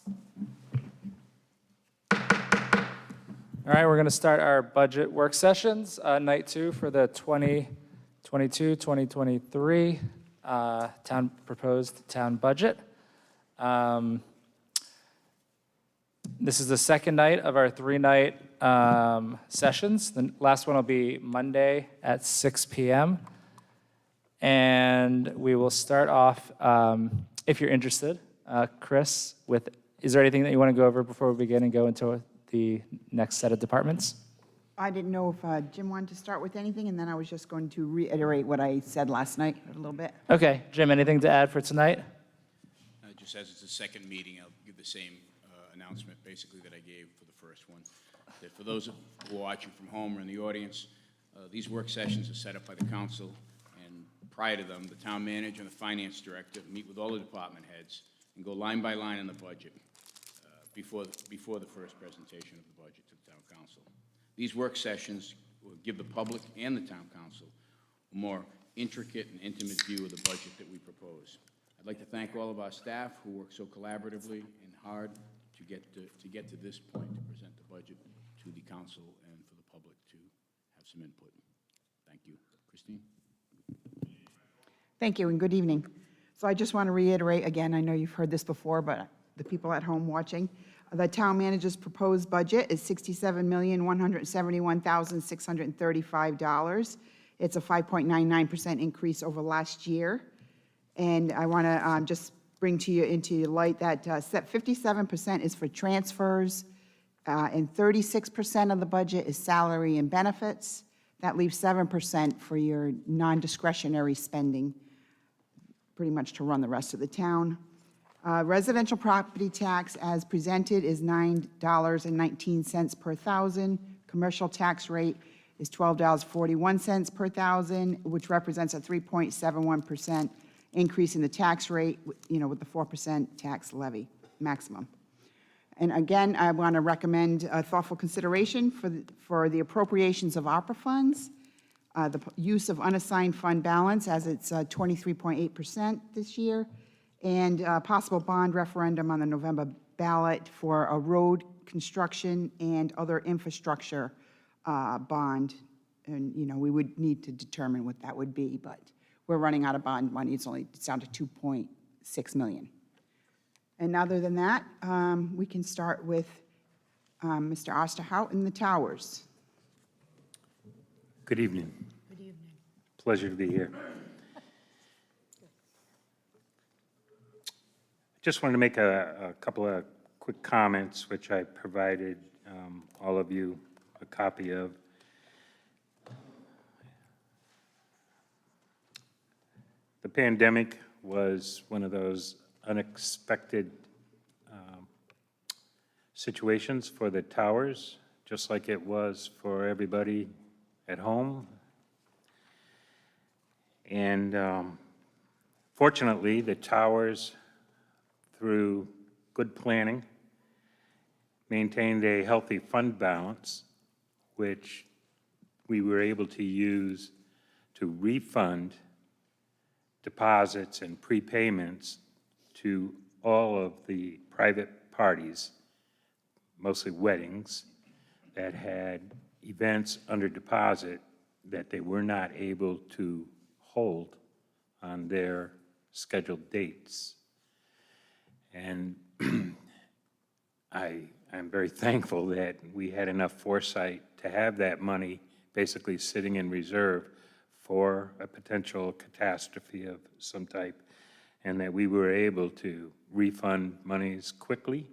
All right, we're going to start our budget work sessions, night 2 for the 2022-2023 proposed town budget. This is the second night of our 3-night sessions. The last one will be Monday at 6 p.m. And we will start off, if you're interested, Chris, is there anything that you want to go over before we begin and go into the next set of departments? I didn't know if Jim wanted to start with anything, and then I was just going to reiterate what I said last night a little bit. Okay, Jim, anything to add for tonight? Just as it's the second meeting, I'll give the same announcement basically that I gave for the first one. That for those who are watching from home or in the audience, these work sessions are set up by the council, and prior to them, the town manager and the finance director meet with all the department heads and go line by line on the budget before the first presentation of the budget to the town council. These work sessions will give the public and the town council a more intricate and intimate view of the budget that we propose. I'd like to thank all of our staff who work so collaboratively and hard to get to this point to present the budget to the council and for the public to have some input. Thank you. Christine? Thank you, and good evening. So I just want to reiterate again, I know you've heard this before, but the people at home watching, the town manager's proposed budget is $67,171,635. It's a 5.99% increase over last year. And I want to just bring to you into light that 57% is for transfers, and 36% of the budget is salary and benefits. That leaves 7% for your non-discretionary spending, pretty much to run the rest of the town. Residential property tax as presented is $9.19 per thousand. Commercial tax rate is $12.41 per thousand, which represents a 3.71% increase in the tax rate, with the 4% tax levy maximum. And again, I want to recommend thoughtful consideration for the appropriations of ARPA funds, the use of unassigned fund balance as it's 23.8% this year, and possible bond referendum on the November ballot for a road construction and other infrastructure bond. And, we would need to determine what that would be, but we're running out of bond money. It's down to $2.6 million. And other than that, we can start with Mr. Osterhout in the Towers. Good evening. Good evening. Pleasure to be here. Just wanted to make a couple of quick comments, which I provided all of you a copy of. The pandemic was one of those unexpected situations for the towers, just like it was for everybody at home. And fortunately, the towers, through good planning, maintained a healthy fund balance, which we were able to use to refund deposits and prepayments to all of the private parties, mostly weddings, that had events under deposit that they were not able to hold on their scheduled dates. And I'm very thankful that we had enough foresight to have that money basically sitting in reserve for a potential catastrophe of some type, and that we were able to refund monies quickly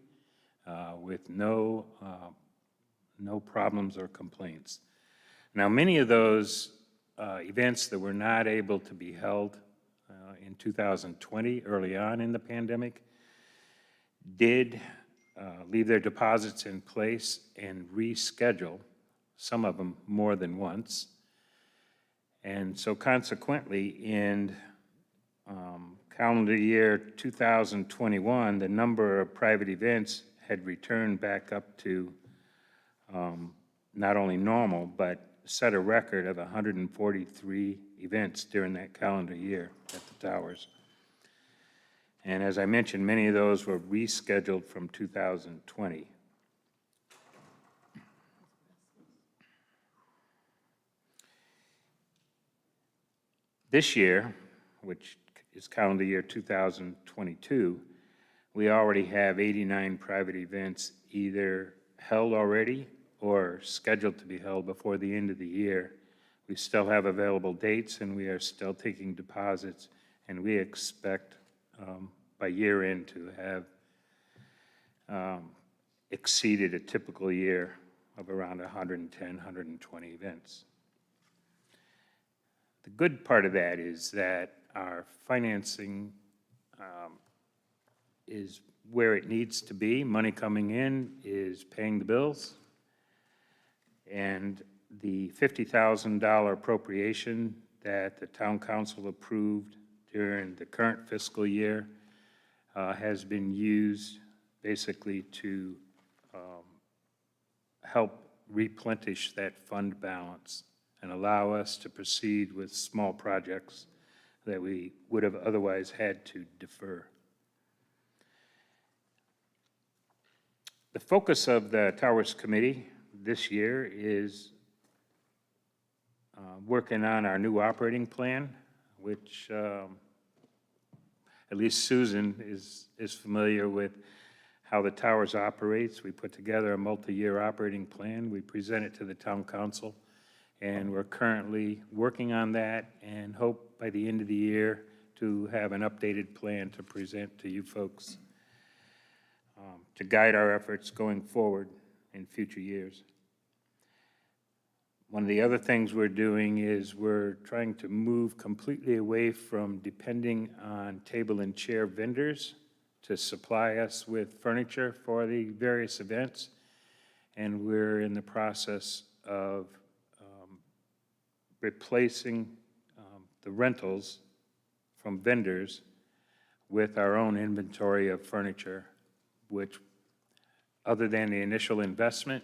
with no problems or complaints. Now, many of those events that were not able to be held in 2020, early on in the pandemic, did leave their deposits in place and reschedule, some of them more than once. And so consequently, in calendar year 2021, the number of private events had returned back up to not only normal, but set a record of 143 events during that calendar year at the towers. And as I mentioned, many of those were rescheduled from 2020. This year, which is calendar year 2022, we already have 89 private events either held already or scheduled to be held before the end of the year. We still have available dates, and we are still taking deposits, and we expect by year end to have exceeded a typical year of around 110, 120 events. The good part of that is that our financing is where it needs to be. Money coming in is paying the bills. And the $50,000 appropriation that the town council approved during the current fiscal year has been used basically to help replenish that fund balance and allow us to proceed with small projects that we would have otherwise had to defer. The focus of the Towers Committee this year is working on our new operating plan, which at least Susan is familiar with how the Towers operates. We put together a multi-year operating plan. We present it to the town council, and we're currently working on that and hope by the end of the year to have an updated plan to present to you folks to guide our efforts going forward in future years. One of the other things we're doing is we're trying to move completely away from depending on table and chair vendors to supply us with furniture for the various events. And we're in the process of replacing the rentals from vendors with our own inventory of furniture, which, other than the initial investment,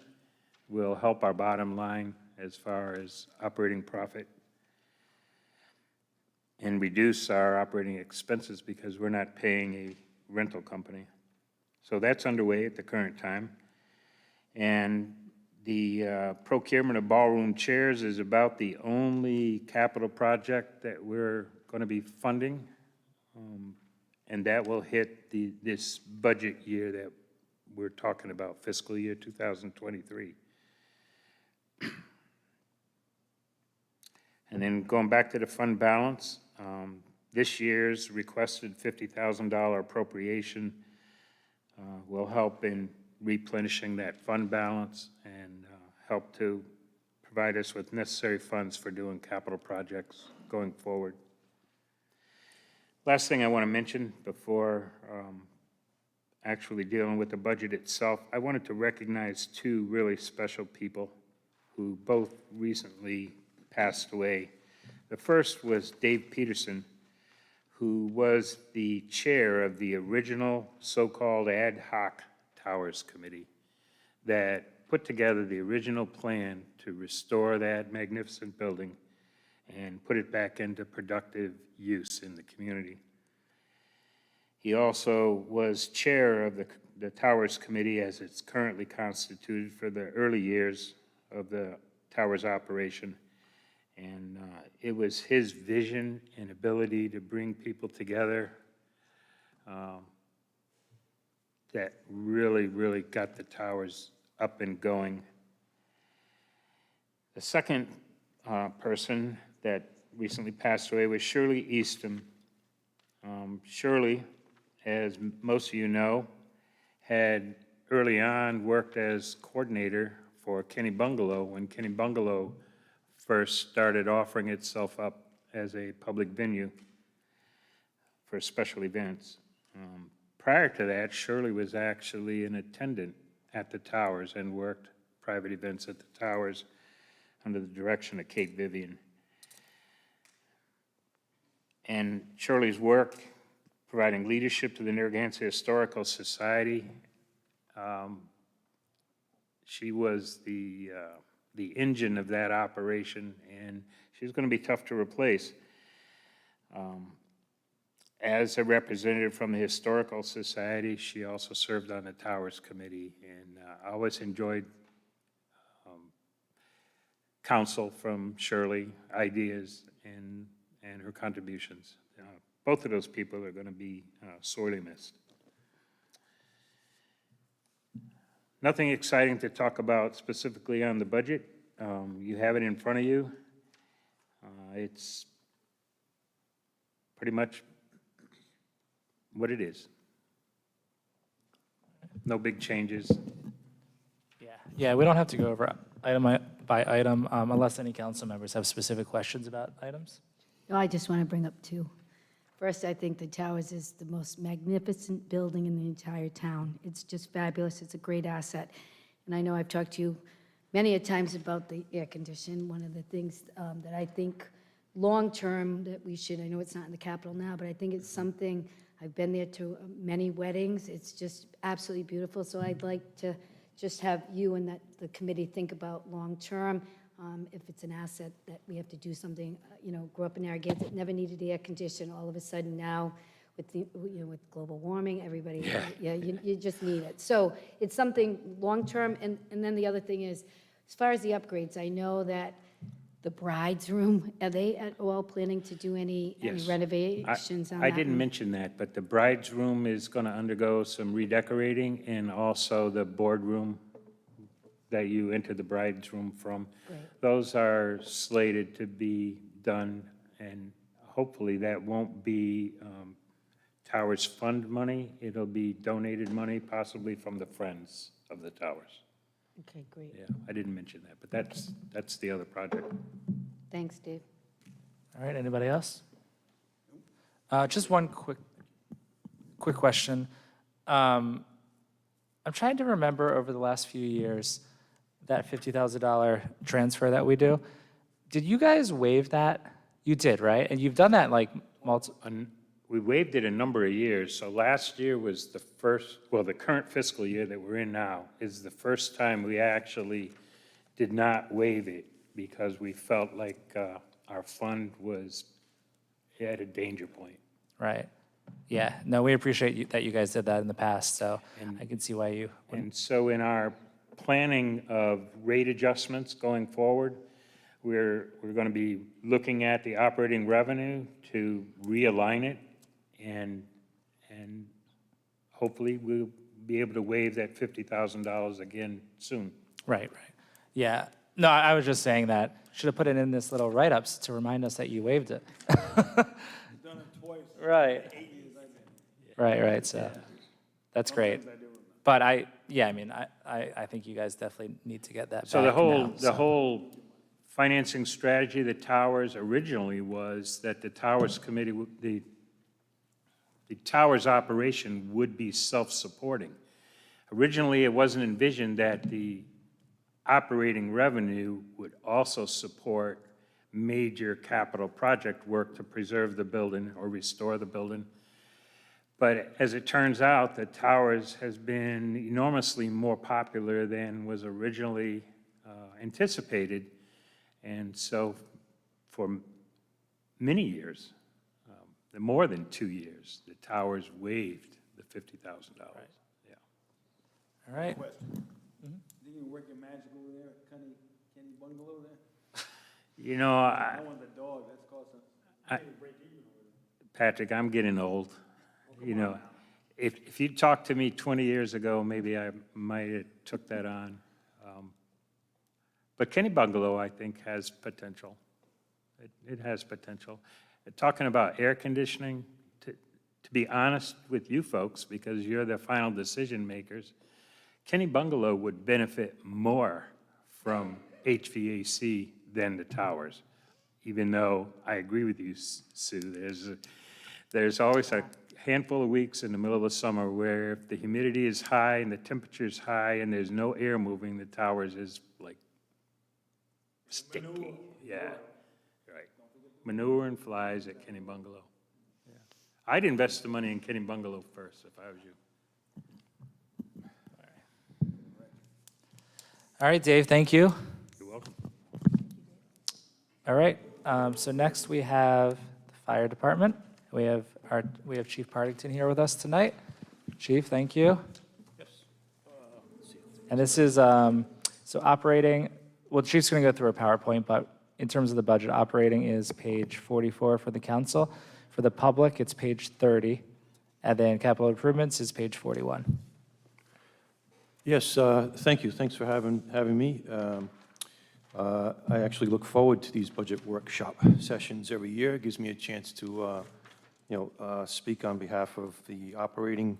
will help our bottom line as far as operating profit and reduce our operating expenses because we're not paying a rental company. So that's underway at the current time. And the procurement of ballroom chairs is about the only capital project that we're going to be funding. And that will hit this budget year that we're talking about, fiscal year 2023. And then going back to the fund balance, this year's requested $50,000 appropriation will help in replenishing that fund balance and help to provide us with necessary funds for doing capital projects going forward. Last thing I want to mention before actually dealing with the budget itself, I wanted to recognize two really special people who both recently passed away. The first was Dave Peterson, who was the chair of the original so-called ad hoc Towers Committee that put together the original plan to restore that magnificent building and put it back into productive use in the community. He also was chair of the Towers Committee as it's currently constituted for the early years of the Towers operation. And it was his vision and ability to bring people together that really, really got the Towers up and going. The second person that recently passed away was Shirley Easton. Shirley, as most of you know, had early on worked as coordinator for Kenny Bungalow when Kenny Bungalow first started offering itself up as a public venue for special events. Prior to that, Shirley was actually an attendant at the Towers and worked private events at the Towers under the direction of Kate Vivian. And Shirley's work providing leadership to the Narragansett Historical Society, she was the engine of that operation, and she's going to be tough to replace. As a representative from the Historical Society, she also served on the Towers Committee, and I always enjoyed counsel from Shirley, ideas, and her contributions. Both of those people are going to be sorely missed. Nothing exciting to talk about specifically on the budget. You have it in front of you. It's pretty much what it is. No big changes. Yeah, we don't have to go over item by item unless any council members have specific questions about items. No, I just want to bring up two. First, I think the Towers is the most magnificent building in the entire town. It's just fabulous. It's a great asset. And I know I've talked to you many a times about the air condition. One of the things that I think long-term that we should, I know it's not in the Capitol now, but I think it's something, I've been there to many weddings. It's just absolutely beautiful. So I'd like to just have you and the committee think about long-term. If it's an asset that we have to do something, grew up in Narragansett, never needed air conditioning, all of a sudden now with with global warming, everybody, you just need it. So it's something long-term, and then the other thing is, as far as the upgrades, I know that the bride's room, are they at all planning to do any Yes. renovations on that? I didn't mention that, but the bride's room is going to undergo some redecorating, and also the boardroom that you enter the bride's room from. Great. Those are slated to be done, and hopefully that won't be Towers Fund money. It'll be donated money, possibly from the Friends of the Towers. Okay, great. Yeah, I didn't mention that, but that's the other project. Thanks, Dave. All right, anybody else? Just one quick question. I'm trying to remember over the last few years that $50,000 transfer that we do. Did you guys waive that? You did, right? And you've done that like We waived it a number of years, so last year was the first, well, the current fiscal year that we're in now is the first time we actually did not waive it because we felt like our fund was at a danger point. Right. Yeah. No, we appreciate that you guys did that in the past, so I can see why you wouldn't. And so in our planning of rate adjustments going forward, we're going to be looking at the operating revenue to realign it, and hopefully we'll be able to waive that $50,000 again soon. Right. Yeah. No, I was just saying that. Should have put it in this little write-ups to remind us that you waived it. Done it twice. Right. 8 years I've been. Right. So that's great. But I think you guys definitely need to get that back So now, the whole financing strategy of the Towers originally was that the Towers Committee, the Towers operation would be self-supporting. Originally, it wasn't envisioned that the operating revenue would also support major capital project work to preserve the building or restore the building. But as it turns out, the Towers has been enormously more popular than was originally anticipated. And so for many years, more than 2 years, the Towers waived the $50,000. Yeah. All right. Question. Did you work your magic over there, Kenny Bungalow there? You know, I want the dog, that's costing, break even over there. Patrick, I'm getting old. You know, if you talked to me 20 years ago, maybe I might have took that on. But Kenny Bungalow, I think, has potential. It has potential. Talking about air conditioning, to be honest with you folks, because you're the final decision makers, Kenny Bungalow would benefit more from HVAC than the Towers, even though I agree with you, Sue. There's always a handful of weeks in the middle of the summer where if the humidity is high and the temperature is high and there's no air moving, the Towers is like sticky. Manure. Yeah, right. Manure and flies at Kenny Bungalow. Yeah. I'd invest the money in Kenny Bungalow first if I was you. All right, Dave, thank you. You're welcome. All right, so next we have the fire department. We have we have Chief Partington here with us tonight. Chief, thank you. And this is, so operating, well, Chief's going to go through a PowerPoint, but in terms of the budget, operating is page 44 for the council. For the public, it's page 30. And then capital improvements is page 41. Yes, thank you. Thanks for having me. I actually look forward to these budget workshop sessions every year. It gives me a chance to, speak on behalf of the operating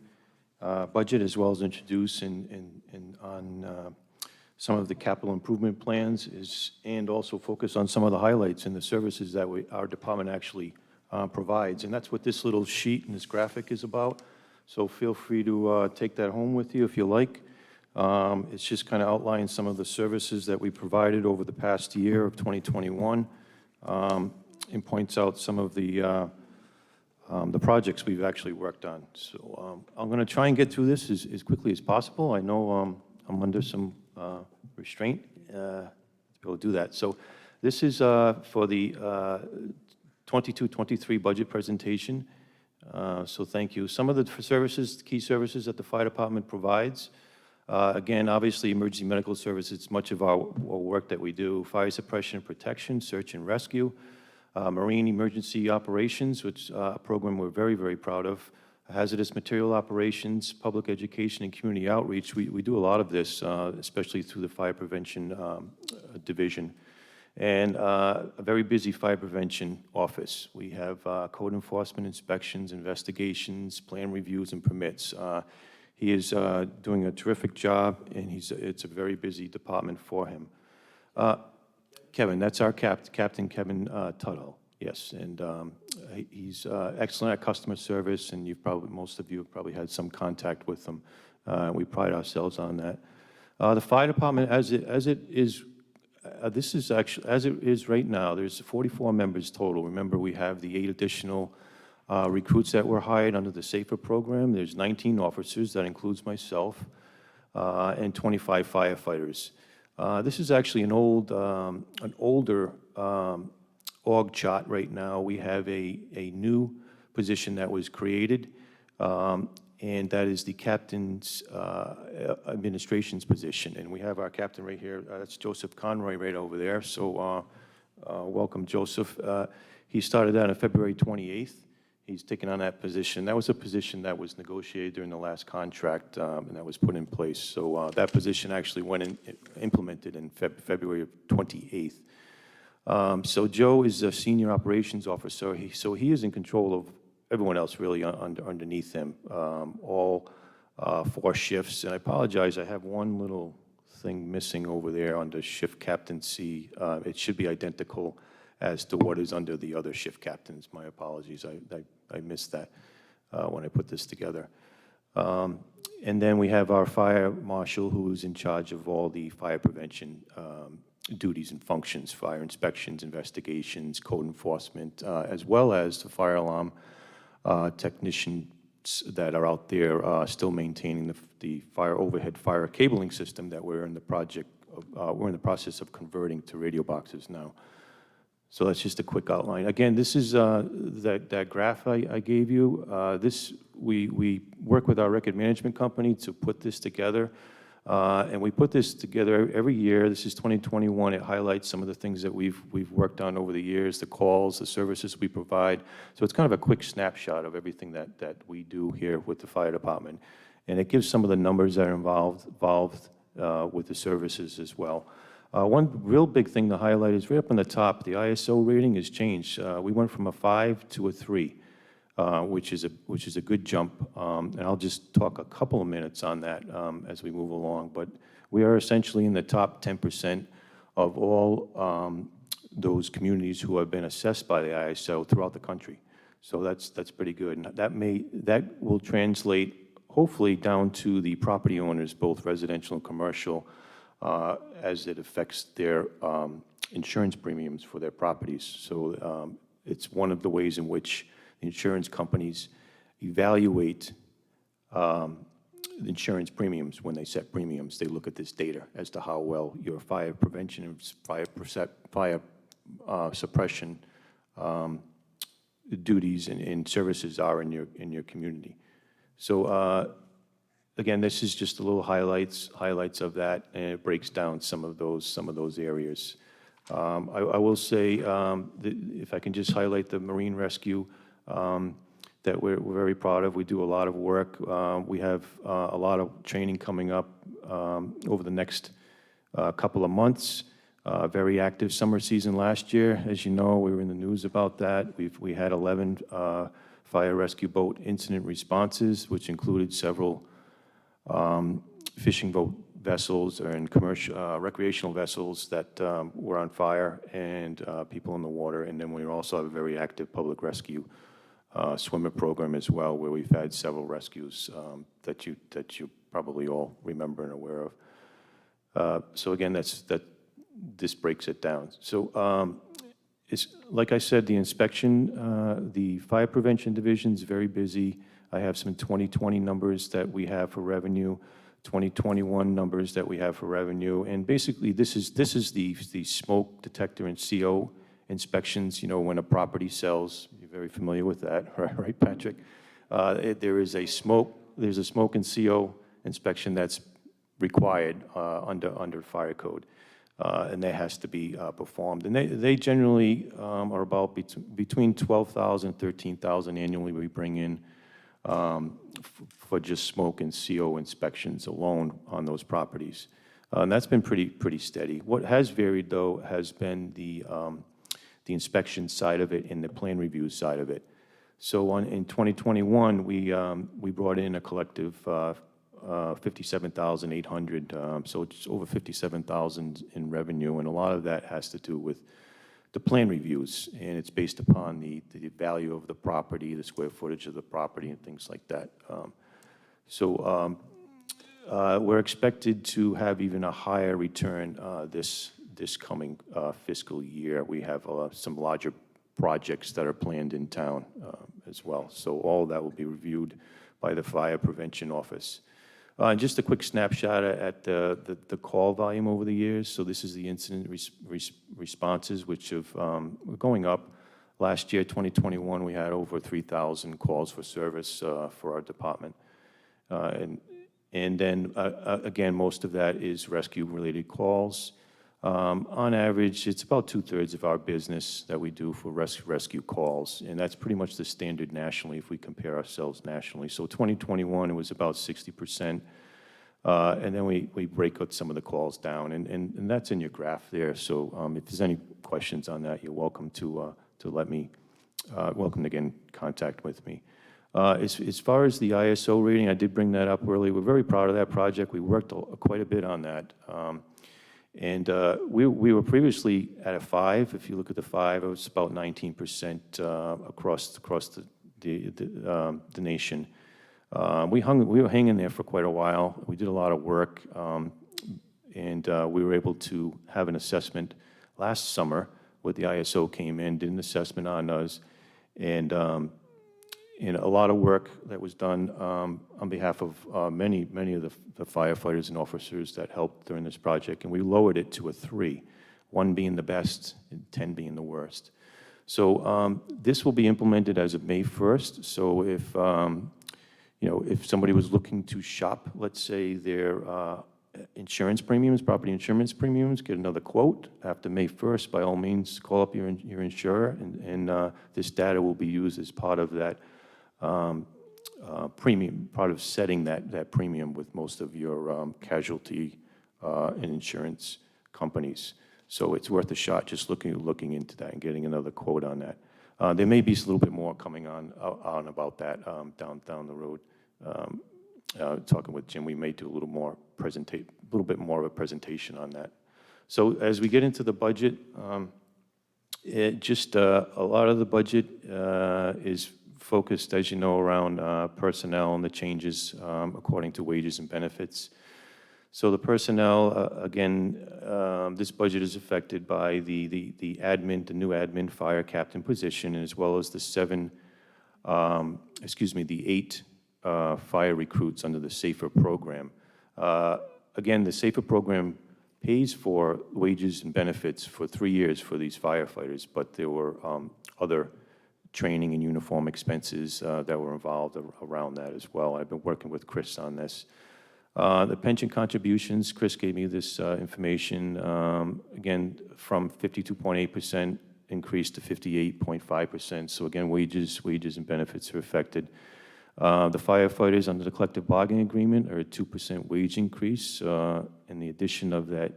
budget, as well as introduce and on some of the capital improvement plans, and also focus on some of the highlights and the services that our department actually provides. And that's what this little sheet and this graphic is about. So feel free to take that home with you if you like. It's just kind of outlines some of the services that we provided over the past year of 2021, and points out some of the projects we've actually worked on. So I'm going to try and get through this as quickly as possible. I know I'm under some restraint to be able to do that. So this is for the 22-23 budget presentation. So thank you. Some of the services, key services that the fire department provides. Again, obviously, emergency medical services, much of our work that we do. Fire suppression and protection, search and rescue. Marine emergency operations, which a program we're very, very proud of. Hazardous material operations, public education, and community outreach. We do a lot of this, especially through the fire prevention division. And a very busy fire prevention office. We have code enforcement, inspections, investigations, plan reviews, and permits. He is doing a terrific job, and it's a very busy department for him. Kevin, that's our Captain Kevin Tuttle, yes, and he's excellent at customer service, and most of you have probably had some contact with him. We pride ourselves on that. The fire department, as it is, this is actually as it is right now. There's 44 members total. Remember, we have the 8 additional recruits that were hired under the SAFER program. There's 19 officers, that includes myself, and 25 firefighters. This is actually an older org chart right now. We have a new position that was created, and that is the captain's administration's position. And we have our captain right here. That's Joseph Conroy right over there. So welcome, Joseph. He started that on February 28th. He's taken on that position. That was a position that was negotiated during the last contract, and that was put in place. So that position actually went implemented in February of 28th. So Joe is a senior operations officer. So he is in control of everyone else really underneath him, all 4 shifts. And I apologize, I have one little thing missing over there under shift captaincy. It should be identical as to what is under the other shift captains. My apologies, I missed that when I put this together. And then we have our fire marshal, who is in charge of all the fire prevention duties and functions, fire inspections, investigations, code enforcement, as well as the fire alarm technicians that are out there still maintaining the overhead fire cabling system that we're in the process of converting to radio boxes now. So that's just a quick outline. Again, this is that graph I gave you. We work with our record management company to put this together. And we put this together every year. This is 2021. It highlights some of the things that we've worked on over the years, the calls, the services we provide. So it's kind of a quick snapshot of everything that we do here with the fire department. And it gives some of the numbers that are involved with the services as well. One real big thing to highlight is right up on the top, the ISO rating has changed. We went from a 5 to a 3, which is a good jump. And I'll just talk a couple of minutes on that as we move along. But we are essentially in the top 10% of all those communities who have been assessed by the ISO throughout the country. So that's pretty good. And that will translate hopefully down to the property owners, both residential and commercial, as it affects their insurance premiums for their properties. So it's one of the ways in which the insurance companies evaluate the insurance premiums when they set premiums. They look at this data as to how well your fire prevention and fire suppression duties and services are in your community. So again, this is just a little highlights of that, and it breaks down some of those areas. I will say, if I can just highlight the marine rescue, that we're very proud of. We do a lot of work. We have a lot of training coming up over the next couple of months. Very active summer season last year. As you know, we were in the news about that. We had 11 fire rescue boat incident responses, which included several fishing boat vessels and commercial recreational vessels that were on fire, and people in the water. And then we also have a very active public rescue swimmer program as well, where we've had several rescues that you probably all remember and aware of. So again, this breaks it down. So it's like I said, the inspection, the fire prevention division is very busy. I have some 2020 numbers that we have for revenue, 2021 numbers that we have for revenue, and basically this is the smoke detector and CO inspections. You know, when a property sells, you're very familiar with that, right, Patrick? There's a smoke and CO inspection that's required under fire code, and that has to be performed. And they generally are about between 12,000 and 13,000 annually we bring in for just smoke and CO inspections alone on those properties. And that's been pretty steady. What has varied, though, has been the inspection side of it and the plan review side of it. So in 2021, we brought in a collective 57,800, so it's over 57,000 in revenue, and a lot of that has to do with the plan reviews, and it's based upon the value of the property, the square footage of the property, and things like that. We're expected to have even a higher return this coming fiscal year. We have some larger projects that are planned in town as well. So all of that will be reviewed by the Fire Prevention Office. Just a quick snapshot at the call volume over the years. So this is the incident responses, which have going up. Last year, 2021, we had over 3,000 calls for service for our department. And then, again, most of that is rescue-related calls. On average, it's about 2/3 of our business that we do for rescue calls, and that's pretty much the standard nationally if we compare ourselves nationally. So 2021, it was about 60%, and then we break out some of the calls down, and that's in your graph there. So if there's any questions on that, you're welcome to let me, welcome to get in contact with me. As far as the ISO rating, I did bring that up earlier. We're very proud of that project. We worked quite a bit on that. And we were previously at a 5. If you look at the 5, it was about 19% across the nation. We were hanging there for quite a while. We did a lot of work, and we were able to have an assessment last summer where the ISO came in, did an assessment on us, and a lot of work that was done on behalf of many of the firefighters and officers that helped during this project, and we lowered it to a 3, 1 being the best and 10 being the worst. So this will be implemented as of May 1st. So if somebody was looking to shop, let's say their insurance premiums, property insurance premiums, get another quote after May 1st, by all means, call up your insurer, and this data will be used as part of that premium, part of setting that premium with most of your casualty and insurance companies. So it's worth a shot just looking into that and getting another quote on that. There may be a little bit more coming on about that down the road. Talking with Jim, we may do a little bit more of a presentation on that. So as we get into the budget, a lot of the budget is focused, as you know, around personnel and the changes according to wages and benefits. So the personnel, again, this budget is affected by the new admin fire captain position, as well as the 8 fire recruits under the SAFER program. Again, the SAFER program pays for wages and benefits for 3 years for these firefighters, but there were other training and uniform expenses that were involved around that as well. I've been working with Chris on this. The pension contributions, Chris gave me this information, again, from 52.8% increase to 58.5%. So again, wages and benefits are affected. The firefighters under the collective bargaining agreement are a 2% wage increase. In the addition of that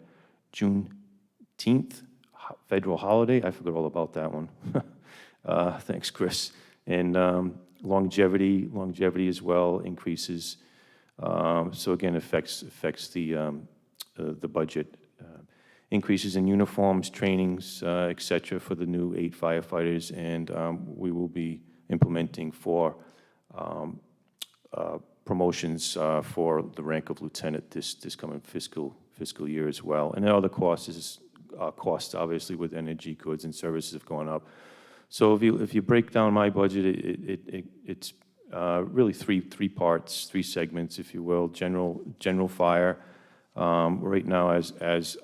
Juneteenth federal holiday, I forgot all about that one. Thanks, Chris. And longevity as well increases. So again, affects the budget. Increases in uniforms, trainings, et cetera, for the new 8 firefighters, and we will be implementing 4 promotions for the rank of lieutenant this coming fiscal year as well. And then other costs obviously with energy, goods, and services have gone up. So if you break down my budget, it's really three parts, 3 segments, if you will. General fire right now as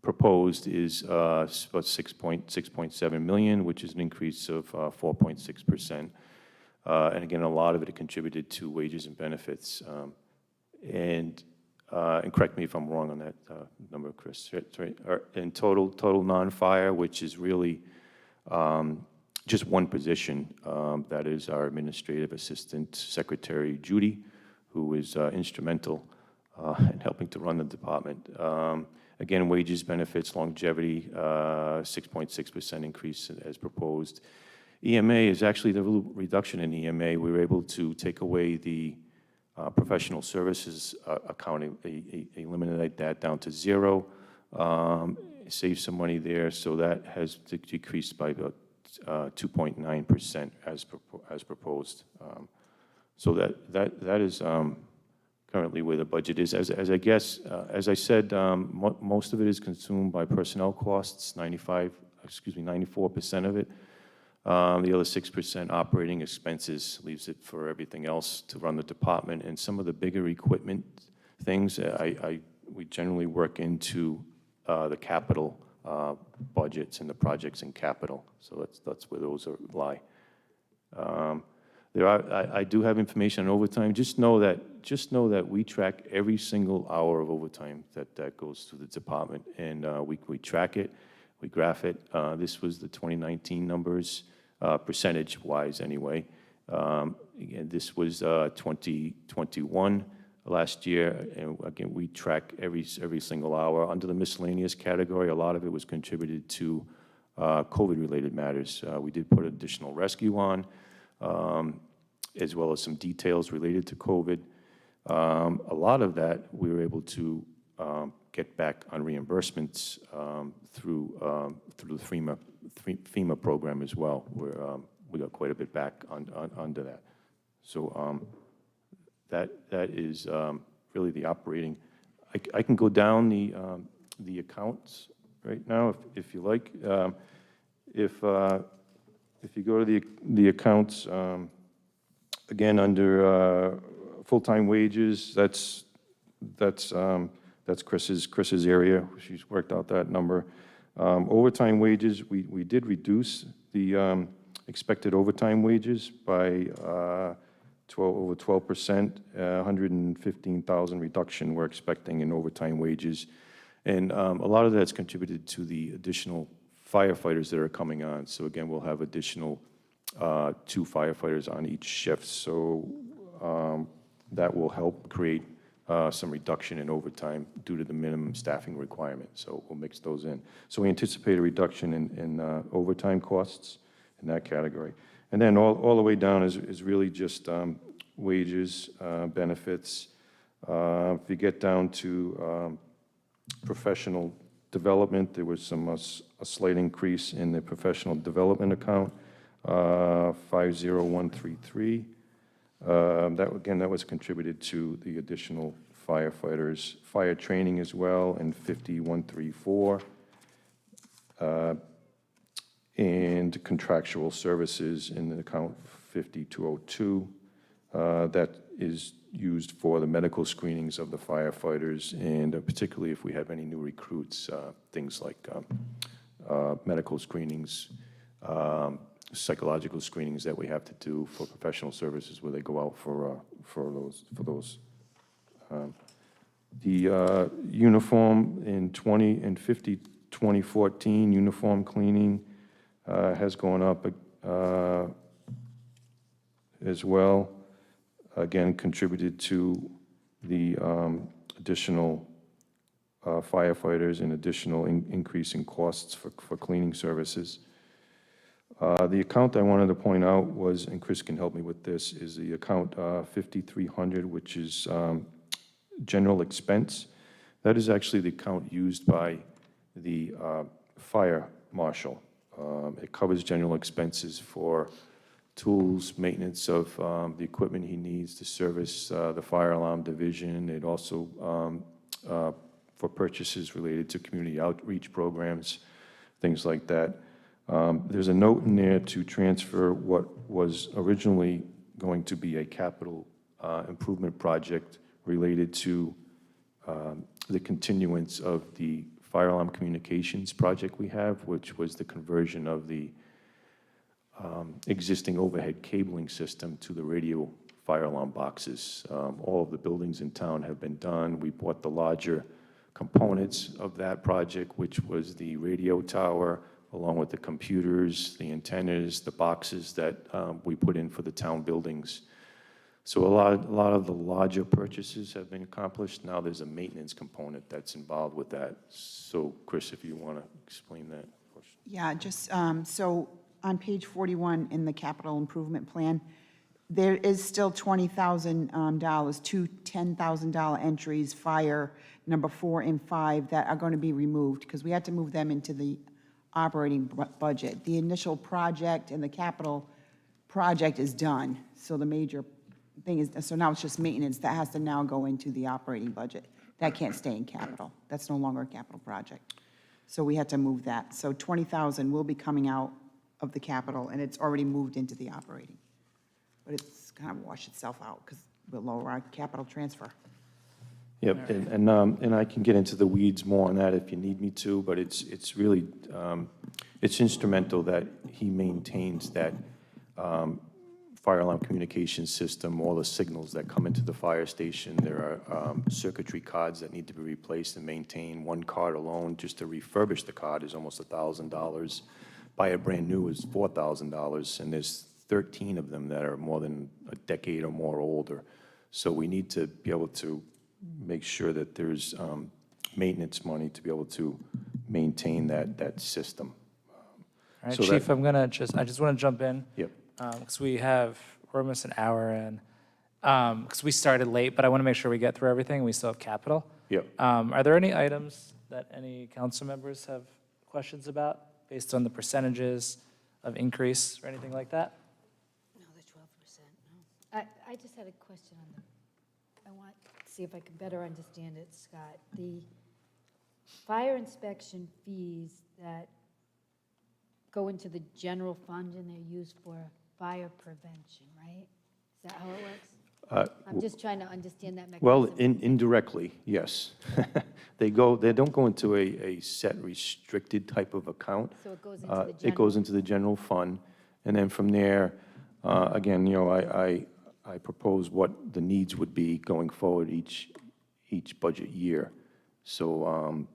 proposed is about 6.7 million, which is an increase of 4.6%. And again, a lot of it contributed to wages and benefits. And correct me if I'm wrong on that number, Chris. That's right. In total non-fire, which is really just one position, that is our administrative assistant secretary, Judy, who is instrumental in helping to run the department. Again, wages, benefits, longevity, 6.6% increase as proposed. EMA is actually the reduction in EMA. We were able to take away the professional services accounting, eliminate that down to 0, save some money there. So that has decreased by about 2.9% as proposed. So that is currently where the budget is. As I said, most of it is consumed by personnel costs, 94% of it. The other 6% operating expenses leaves it for everything else to run the department. And some of the bigger equipment things, we generally work into the capital budgets and the projects in capital. So that's where those lie. I do have information on overtime. Just know that we track every single hour of overtime that goes through the department, and we track it, we graph it. This was the 2019 numbers, percentage-wise anyway. Again, this was 2021 last year, and again, we track every single hour. Under the miscellaneous category, a lot of it was contributed to COVID-related matters. We did put additional rescue on, as well as some details related to COVID. A lot of that we were able to get back on reimbursements through the FEMA program as well, where we got quite a bit back under that. So that is really the operating. I can go down the accounts right now if you like. If you go to the accounts, again under full-time wages, that's Chris's area. She's worked out that number. Overtime wages, we did reduce the expected overtime wages by over 12%, 115,000 reduction we're expecting in overtime wages. And a lot of that's contributed to the additional firefighters that are coming on. So again, we'll have additional 2 firefighters on each shift. So that will help create some reduction in overtime due to the minimum staffing requirement. So we'll mix those in. So we anticipate a reduction in overtime costs in that category. And then all the way down is really just wages, benefits. If you get down to professional development, there was a slight increase in the professional development account, 50133. That was contributed to the additional firefighters, fire training as well, in 5134, and contractual services in the account 5202. That is used for the medical screenings of the firefighters, and particularly if we have any new recruits, things like medical screenings, psychological screenings that we have to do for professional services where they go out for those. The uniform in 2014, uniform cleaning has gone up as well. Again, contributed to the additional firefighters and additional increase in costs for cleaning services. The account I wanted to point out was, and Chris can help me with this, is the account 5300, which is general expense. That is actually the account used by the fire marshal. It covers general expenses for tools, maintenance of the equipment he needs to service the fire alarm division. It also for purchases related to community outreach programs, things like that. There's a note in there to transfer what was originally going to be a capital improvement project related to the continuance of the fire alarm communications project we have, which was the conversion of the existing overhead cabling system to the radio fire alarm boxes. All of the buildings in town have been done. We bought the larger components of that project, which was the radio tower, along with the computers, the antennas, the boxes that we put in for the town buildings. So a lot of the larger purchases have been accomplished. Now there's a maintenance component that's involved with that. So Chris, if you want to explain that. Yeah, just, so on page 41 in the capital improvement plan, there is still $20,000, two $10,000 entries, fire number 4 and 5, that are going to be removed because we had to move them into the operating budget. The initial project and the capital project is done. So the major thing is, so now it's just maintenance that has to now go into the operating budget. That can't stay in capital. That's no longer a capital project. So we had to move that. So 20,000 will be coming out of the capital, and it's already moved into the operating. But it's kind of washed itself out because we'll lower our capital transfer. Yep, and I can get into the weeds more on that if you need me to, but it's really, it's instrumental that he maintains that fire alarm communication system, all the signals that come into the fire station. There are circuitry cards that need to be replaced and maintained. One card alone, just to refurbish the card, is almost $1,000. Buy a brand new is $4,000, and there's 13 of them that are more than a decade or more older. So we need to be able to make sure that there's maintenance money to be able to maintain that system. All right, So Chief, that- I just want to jump in. Yep. Because we're almost an hour in. Because we started late, but I want to make sure we get through everything. We still have capital. Yep. Are there any items that any council members have questions about based on the percentages of increase or anything like that? No, the 12%, no. I just had a question on I want to see if I can better understand it, Scott. The fire inspection fees that go into the general fund and they're used for fire prevention, right? Is that how it works? I'm just trying to understand that mechanism. Well, indirectly, yes. They don't go into a set restricted type of account. So it goes into the general? It goes into the general fund, and then from there, again, I propose what the needs would be going forward each budget year. So,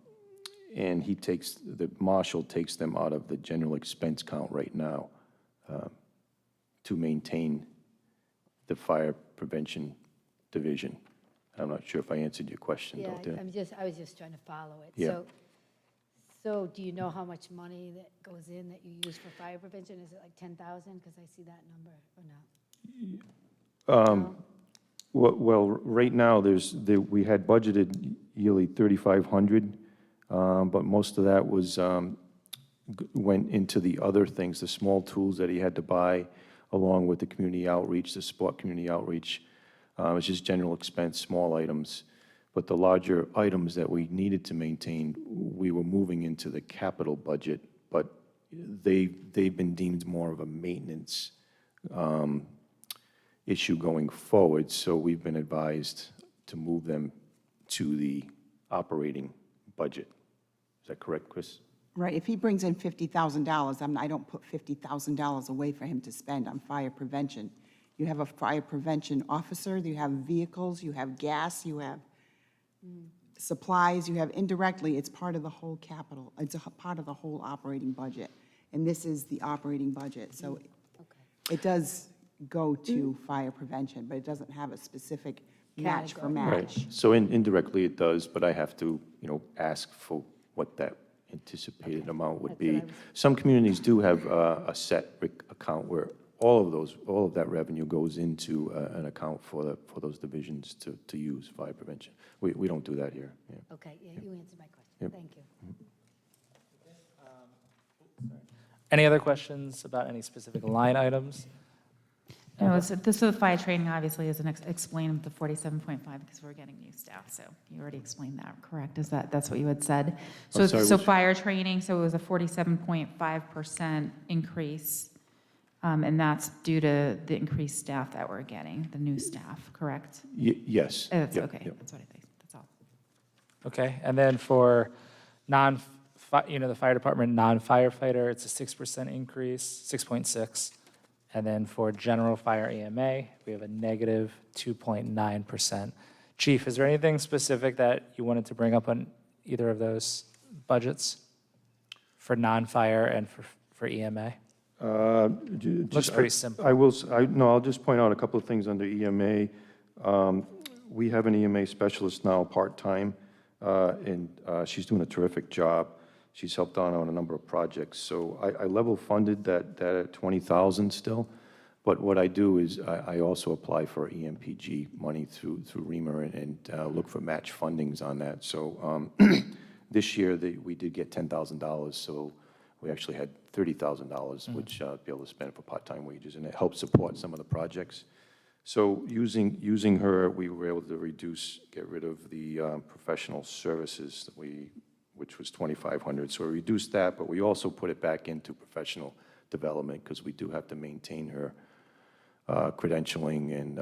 and the marshal takes them out of the general expense count right now to maintain the fire prevention division. I'm not sure if I answered your question Yeah, out there. I was just trying to follow it. Yeah. So do you know how much money that goes in that you use for fire prevention? Is it like 10,000? Because I see that number, or no? Well, right now, we had budgeted yearly 3,500, but most of that went into the other things, the small tools that he had to buy, along with the community outreach, the sport community outreach. It's just general expense, small items. But the larger items that we needed to maintain, we were moving into the capital budget, but they've been deemed more of a maintenance issue going forward, so we've been advised to move them to the operating budget. Is that correct, Chris? Right, if he brings in $50,000, I don't put $50,000 away for him to spend on fire prevention. You have a fire prevention officer, you have vehicles, you have gas, you have supplies, you have indirectly, it's part of the whole capital, it's a part of the whole operating budget. And this is the operating budget, so it does go to fire prevention, but it doesn't have a specific match for match. So indirectly it does, but I have to, ask for what that anticipated amount would be. Some communities do have a set account where all of that revenue goes into an account for those divisions to use fire prevention. We don't do that here. Yeah. Okay, yeah, you answered my question. Thank you. Any other questions about any specific line items? No, so this is the fire training, obviously, is explained the 47.5 because we're getting new staff, so you already explained that, correct? That's what you had said? So, sorry, so which- fire training, so it was a 47.5% increase, and that's due to the increased staff that we're getting, the new staff, correct? Yes. That's Yep, okay, yep. that's what I think, that's all. Okay, and then for the fire department non-firefighter, it's a 6% increase, 6.6. And then for general fire EMA, we have a negative 2.9%. Chief, is there anything specific that you wanted to bring up on either of those budgets for non-fire and for EMA? Looks pretty simple. I'll just point out a couple of things under EMA. We have an EMA specialist now, part-time, and she's doing a terrific job. She's helped out on a number of projects. So I level funded that at $20,000 still. But what I do is I also apply for EMPG money through REMA and look for match fundings on that. So this year we did get $10,000. So we actually had $30,000, which be able to spend for part-time wages, and it helps support some of the projects. So using her, we were able to get rid of the professional services which was $2,500. So we reduced that, but we also put it back into professional development because we do have to maintain her credentialing and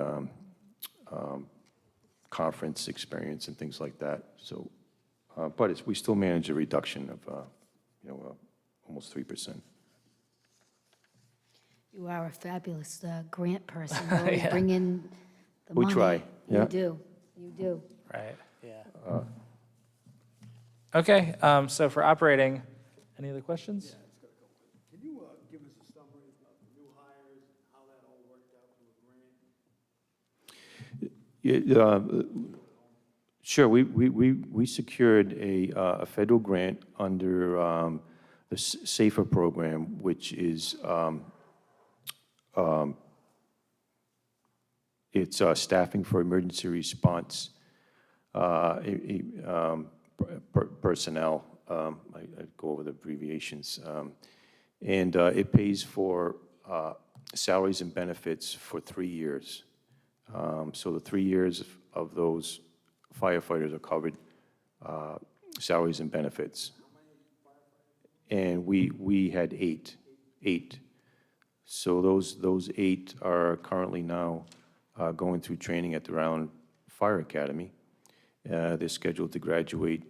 conference experience and things like that. So, but we still manage a reduction of, almost 3%. You are a fabulous grant person. You always bring in the money. We try, yeah. You do. Right, yeah. Okay, so for operating, any other questions? Can you give us a summary of the new hires, how that all worked out through a grant? Sure. We secured a federal grant under the SAFER program, which is it's staffing for emergency response personnel. I go over the abbreviations, and it pays for salaries and benefits for 3 years. So the 3 years of those firefighters are covered, salaries and benefits. And we had eight. So those 8 are currently now going through training at the Round Fire Academy. They're scheduled to graduate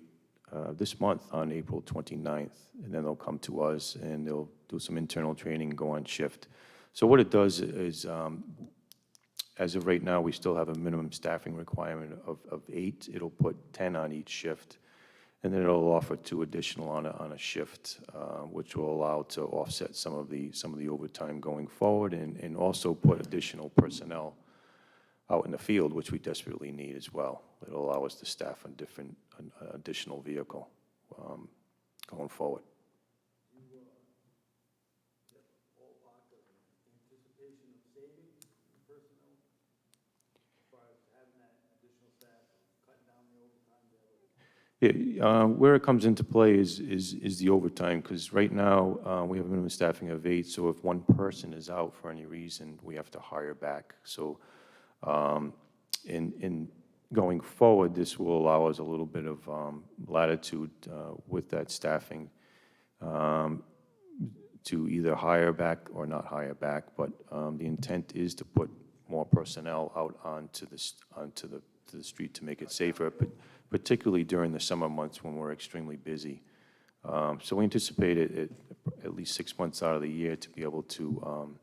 this month on April 29th, and then they'll come to us and they'll do some internal training and go on shift. So what it does is, as of right now, we still have a minimum staffing requirement of 8. It'll put 10 on each shift, and then it'll offer 2 additional on a shift, which will allow to offset some of the overtime going forward, and also put additional personnel out in the field, which we desperately need as well. It'll allow us to staff an additional vehicle going forward. Yeah, where it comes into play is the overtime, because right now we have a minimum staffing of 8, so if one person is out for any reason, we have to hire back. So in going forward, this will allow us a little bit of latitude with that staffing to either hire back or not hire back, but the intent is to put more personnel out onto the street to make it safer, but particularly during the summer months when we're extremely busy. So we anticipate it at least 6 months out of the year to be able to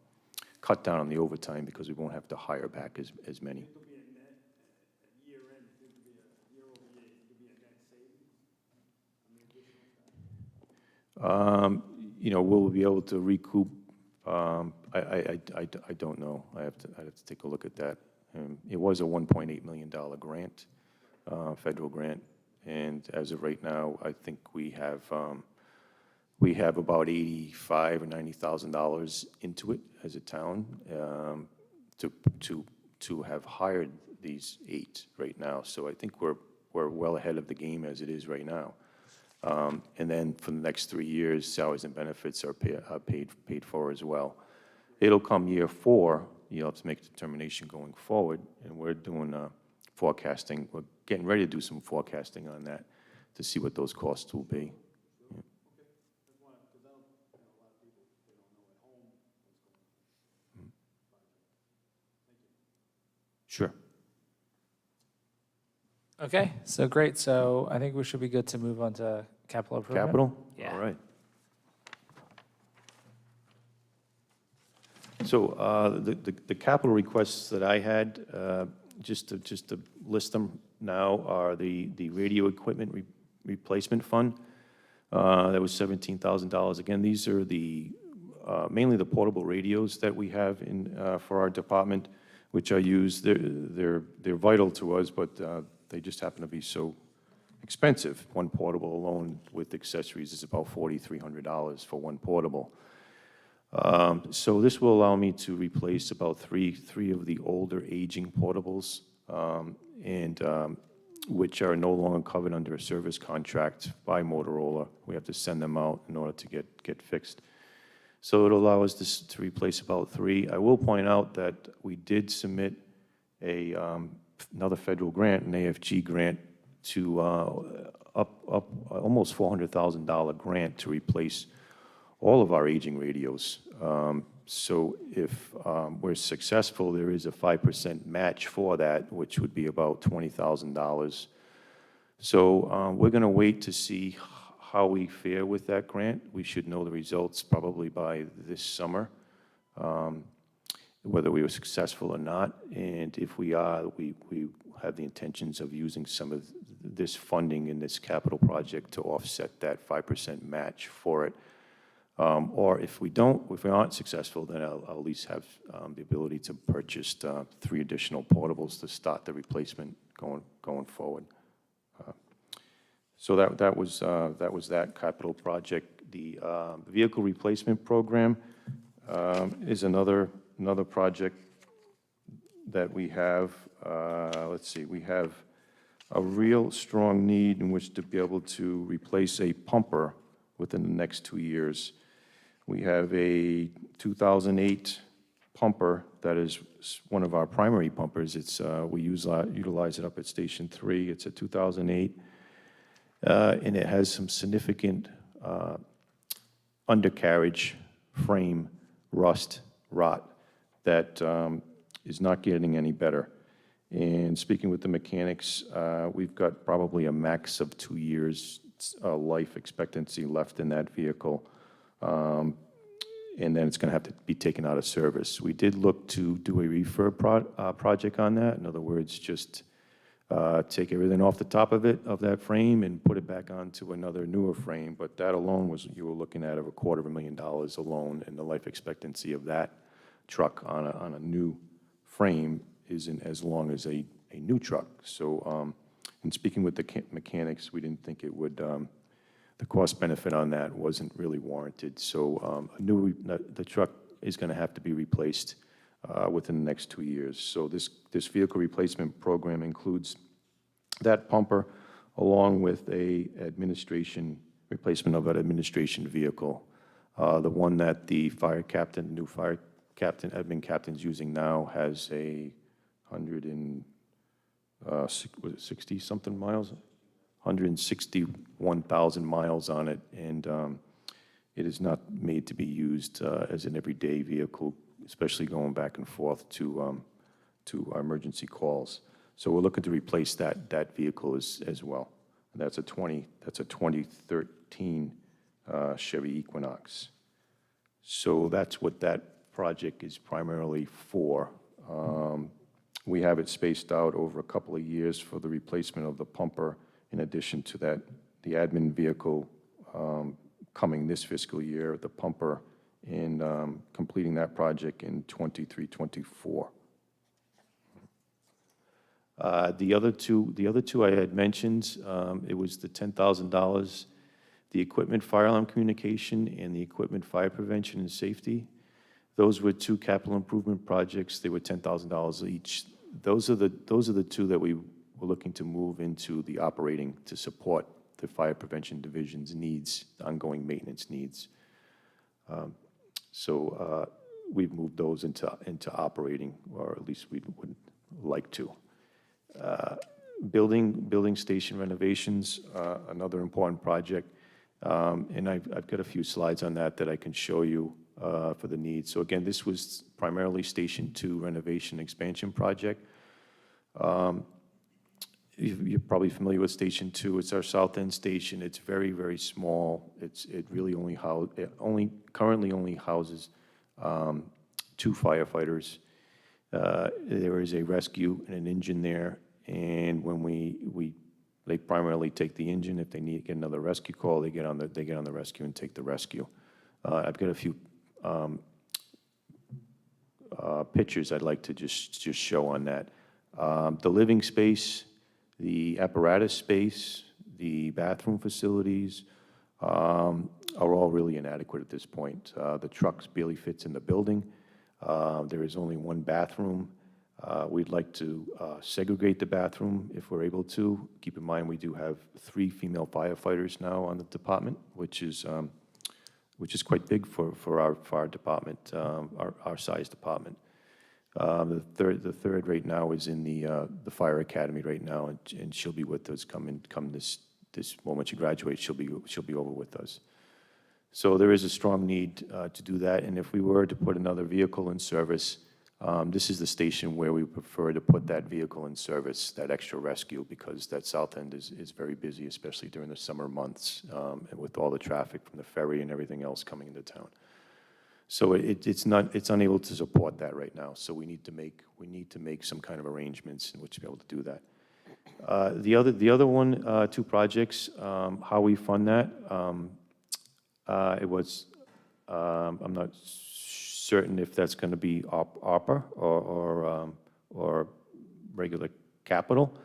cut down on the overtime because we won't have to hire back as many. You know, will we be able to recoup? I don't know. I'd have to take a look at that. It was a $1.8 million grant, federal grant, and as of right now, I think we have about $85,000 or $90,000 into it as a town to have hired these 8 right now. So I think we're well ahead of the game as it is right now. And then for the next 3 years, salaries and benefits are paid for as well. It'll come year 4, you'll have to make a determination going forward, and we're doing forecasting. We're getting ready to do some forecasting on that to see what those costs will be. Yeah. Sure. Okay, so great. So I think we should be good to move on to capital improvement. Capital? Yeah. All right. So the capital requests that I had, just to list them now, are the radio equipment replacement fund. That was $17,000. Again, these are mainly the portable radios that we have for our department, which are used. They're vital to us, but they just happen to be so expensive. One portable alone with accessories is about $4,300 for one portable. So this will allow me to replace about three of the older aging portables, which are no longer covered under a service contract by Motorola. We have to send them out in order to get fixed. So it'll allow us to replace about 3. I will point out that we did submit another federal grant, an AFG grant, to almost $400,000 grant to replace all of our aging radios. So if we're successful, there is a 5% match for that, which would be about $20,000. So we're going to wait to see how we fare with that grant. We should know the results probably by this summer, whether we were successful or not. And if we are, we have the intentions of using some of this funding in this capital project to offset that 5% match for it. Or if we aren't successful, then I'll at least have the ability to purchase 3 additional portables to start the replacement going forward. So that was that capital project. The vehicle replacement program is another project that we have. Let's see, we have a real strong need in which to be able to replace a pumper within the next 2 years. We have a 2008 pumper that is one of our primary pumpers. We utilize it up at Station 3. It's a 2008, and it has some significant undercarriage frame rot that is not getting any better. And speaking with the mechanics, we've got probably a max of 2 years life expectancy left in that vehicle. And then it's going to have to be taken out of service. We did look to do a refurb project on that. In other words, just take everything off the top of that frame and put it back onto another newer frame. But that alone you were looking at $250,000 alone, and the life expectancy of that truck on a new frame isn't as long as a new truck. So, in speaking with the mechanics, we didn't think it would. The cost benefit on that wasn't really warranted. So the truck is going to have to be replaced within the next 2 years. So this vehicle replacement program includes that pumper along with a replacement of an administration vehicle. The one that the new fire captain, admin captain's using now has a 160-something miles? 161,000 miles on it, and it is not made to be used as an everyday vehicle, especially going back and forth to our emergency calls. So we're looking to replace that vehicle as well. And that's a 2013 Chevy Equinox. So that's what that project is primarily for. We have it spaced out over a couple of years for the replacement of the pumper, in addition to that, the admin vehicle coming this fiscal year, the pumper, and completing that project in 23, 24. The other two I had mentioned, it was the $10,000, the equipment fire alarm communication and the equipment fire prevention and safety. Those were two capital improvement projects. They were $10,000 each. Those are the two that we were looking to move into the operating to support the fire prevention division's needs, ongoing maintenance needs. So we've moved those into operating, or at least we would like to. Building station renovations, another important project. And I've got a few slides on that I can show you for the needs. So again, this was primarily Station 2 renovation expansion project. You're probably familiar with Station 2. It's our south end station. It's very, very small. It really currently only houses 2 firefighters. There is a rescue and an engine there, and when they primarily take the engine. If they need to get another rescue call, they get on the rescue and take the rescue. I've got a few pictures I'd like to just show on that. The living space, the apparatus space, the bathroom facilities are all really inadequate at this point. The trucks barely fits in the building. There is only 1 bathroom. We'd like to segregate the bathroom if we're able to. Keep in mind, we do have 3 female firefighters now on the department, which is quite big for our fire department, our size department. The third right now is in the fire academy right now, and she'll be with us come this moment she graduates. She'll be over with us. So there is a strong need to do that, and if we were to put another vehicle in service, this is the station where we prefer to put that vehicle in service, that extra rescue, because that south end is very busy, especially during the summer months, and with all the traffic from the ferry and everything else coming into town. So it's unable to support that right now. So we need to make some kind of arrangements in which to be able to do that. The other one, 2 projects, how we fund that. It was I'm not certain if that's going to be ARPA or regular capital.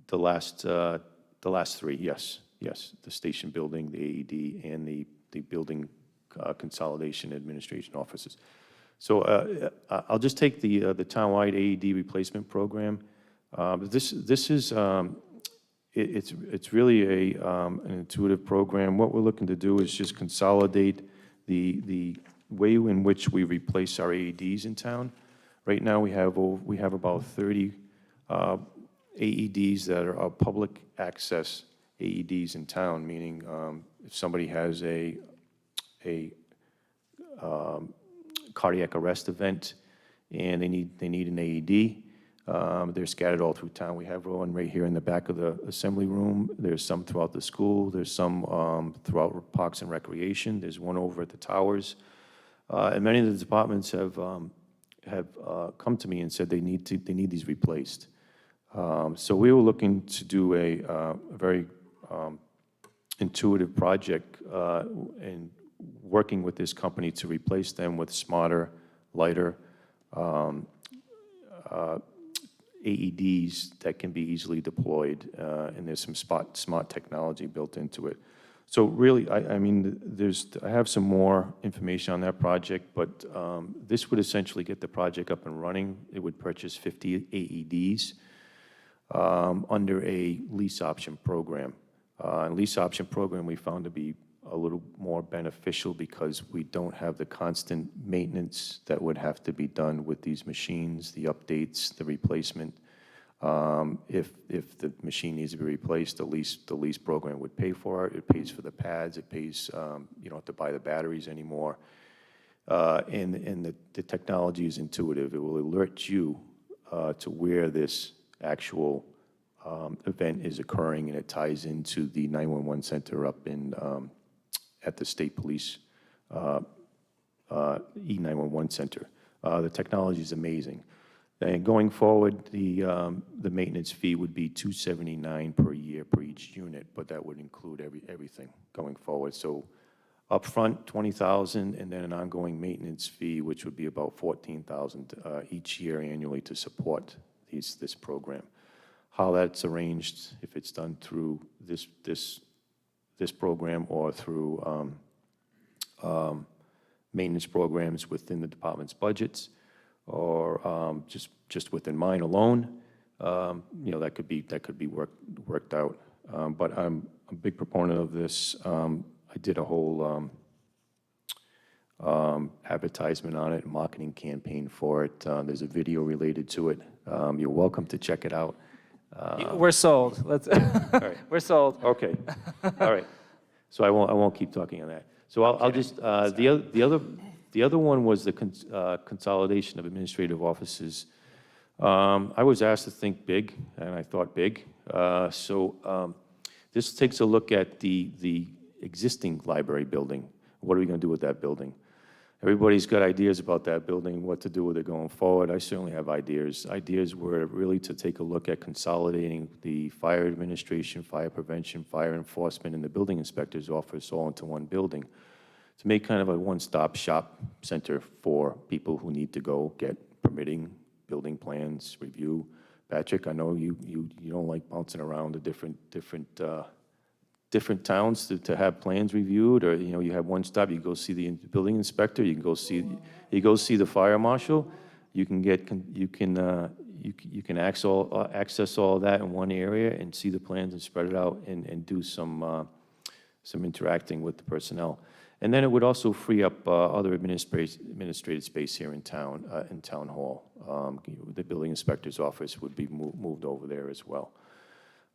The last 3, yes, the station building, the AED, and the building consolidation administration offices. So I'll just take the townwide AED replacement program. This is it's really an intuitive program. What we're looking to do is just consolidate the way in which we replace our AEDs in town. Right now, we have about 30 AEDs that are public access AEDs in town, meaning if somebody has a cardiac arrest event and they need an AED, they're scattered all through town. We have one right here in the back of the assembly room. There's some throughout the school. There's some throughout Parks and Recreation. There's one over at the towers. And many of the departments have come to me and said they need these replaced. So we were looking to do a very intuitive project and working with this company to replace them with smarter, lighter AEDs that can be easily deployed, and there's some smart technology built into it. So really, I mean, I have some more information on that project, but this would essentially get the project up and running. It would purchase 50 AEDs under a lease option program. Lease option program we found to be a little more beneficial because we don't have the constant maintenance that would have to be done with these machines, the updates, the replacement. If the machine needs to be replaced, the lease program would pay for it. It pays for the pads. It pays, you don't have to buy the batteries anymore. And the technology is intuitive. It will alert you to where this actual event is occurring, and it ties into the 911 center up in at the State Police E911 Center. The technology is amazing. And going forward, the maintenance fee would be $279 per year per each unit, but that would include everything going forward. So upfront, $20,000, and then an ongoing maintenance fee, which would be about $14,000 each year annually to support this program. How that's arranged, if it's done through this program or through maintenance programs within the department's budgets, or just within mine alone, you know, that could be worked out. But I'm a big proponent of this. I did a whole advertisement on it, marketing campaign for it. There's a video related to it. You're welcome to check it out. We're sold. Let's. right. We're sold. Okay, all right. So I won't keep talking on that. So I'll just, the other one was the consolidation of administrative offices. I was asked to think big, and I thought big. This takes a look at the existing library building. What are we going to do with that building? Everybody's got ideas about that building, what to do with it going forward. I certainly have ideas. Ideas were really to take a look at consolidating the fire administration, fire prevention, fire enforcement, and the building inspector's office all into one building to make kind of a one-stop shop center for people who need to go get permitting, building plans, review. Patrick, I know you don't like bouncing around to different towns to have plans reviewed, or you have one stop. You go see the building inspector. You can go see the fire marshal. You can access all of that in one area and see the plans and spread it out and do some interacting with the personnel. And then it would also free up other administrative space here in town hall. The building inspector's office would be moved over there as well.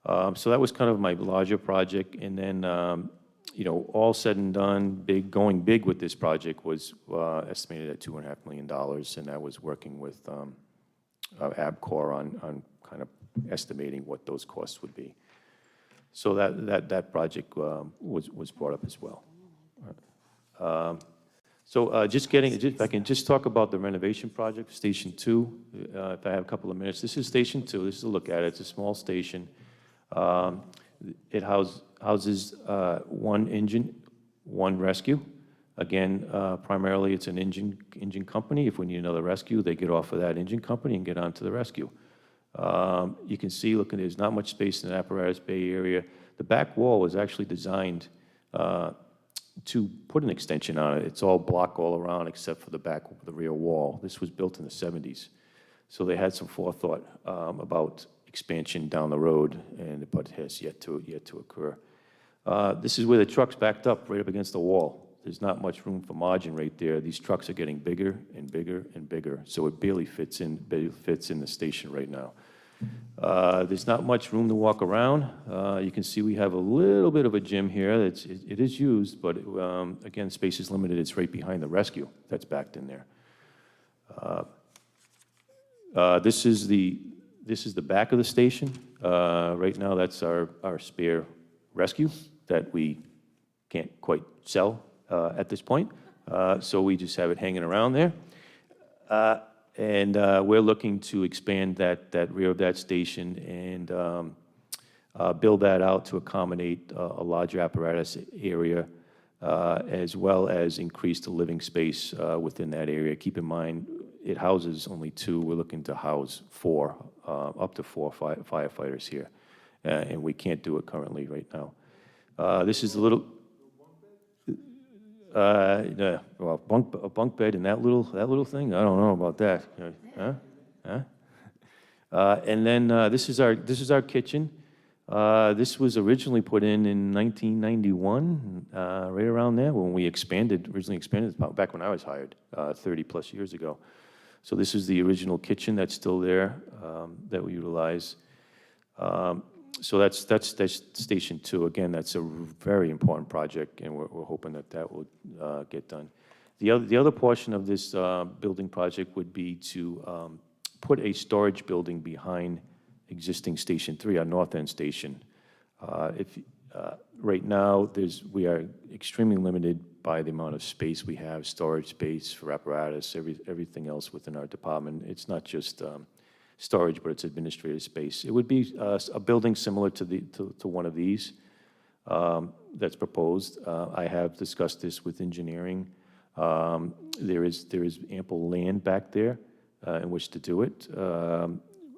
So that was kind of my larger project. And then, all said and done, going big with this project was estimated at $2.5 million, and that was working with ABCOR on kind of estimating what those costs would be. So that project was brought up as well. If I can just talk about the renovation project, Station 2, if I have a couple of minutes. This is Station 2. This is a look at it. It's a small station. It houses one engine, one rescue. Again, primarily it's an engine company. If we need another rescue, they get off of that engine company and get onto the rescue. You can see, look, there's not much space in the apparatus bay area. The back wall was actually designed to put an extension on it. It's all block all around except for the rear wall. This was built in the 70s. So they had some forethought about expansion down the road, but it has yet to occur. This is where the truck's backed up, right up against the wall. There's not much room for margin right there. These trucks are getting bigger and bigger and bigger, so it barely fits in the station right now. There's not much room to walk around. You can see we have a little bit of a gym here. It is used, but again, space is limited. It's right behind the rescue that's backed in there. This is the back of the station. Right now, that's our spare rescue that we can't quite sell at this point. So we just have it hanging around there. And we're looking to expand that rear of that station and build that out to accommodate a larger apparatus area, as well as increase the living space within that area. Keep in mind, it houses only 2. We're looking to house 4, up to 4 firefighters here, and we can't do it currently right now. This is a little, a bunk bed in that little thing. I don't know about that. And then this is our kitchen. This was originally put in 1991, right around there when we originally expanded back when I was hired 30 plus years ago. So this is the original kitchen that's still there that we utilize. So that's Station 2. Again, that's a very important project, and we're hoping that will get done. The other portion of this building project would be to put a storage building behind existing Station 3, our north end station. Right now, we are extremely limited by the amount of space we have, storage space for apparatus, everything else within our department. It's not just storage, but it's administrative space. It would be a building similar to one of these that's proposed. I have discussed this with engineering. There is ample land back there in which to do it.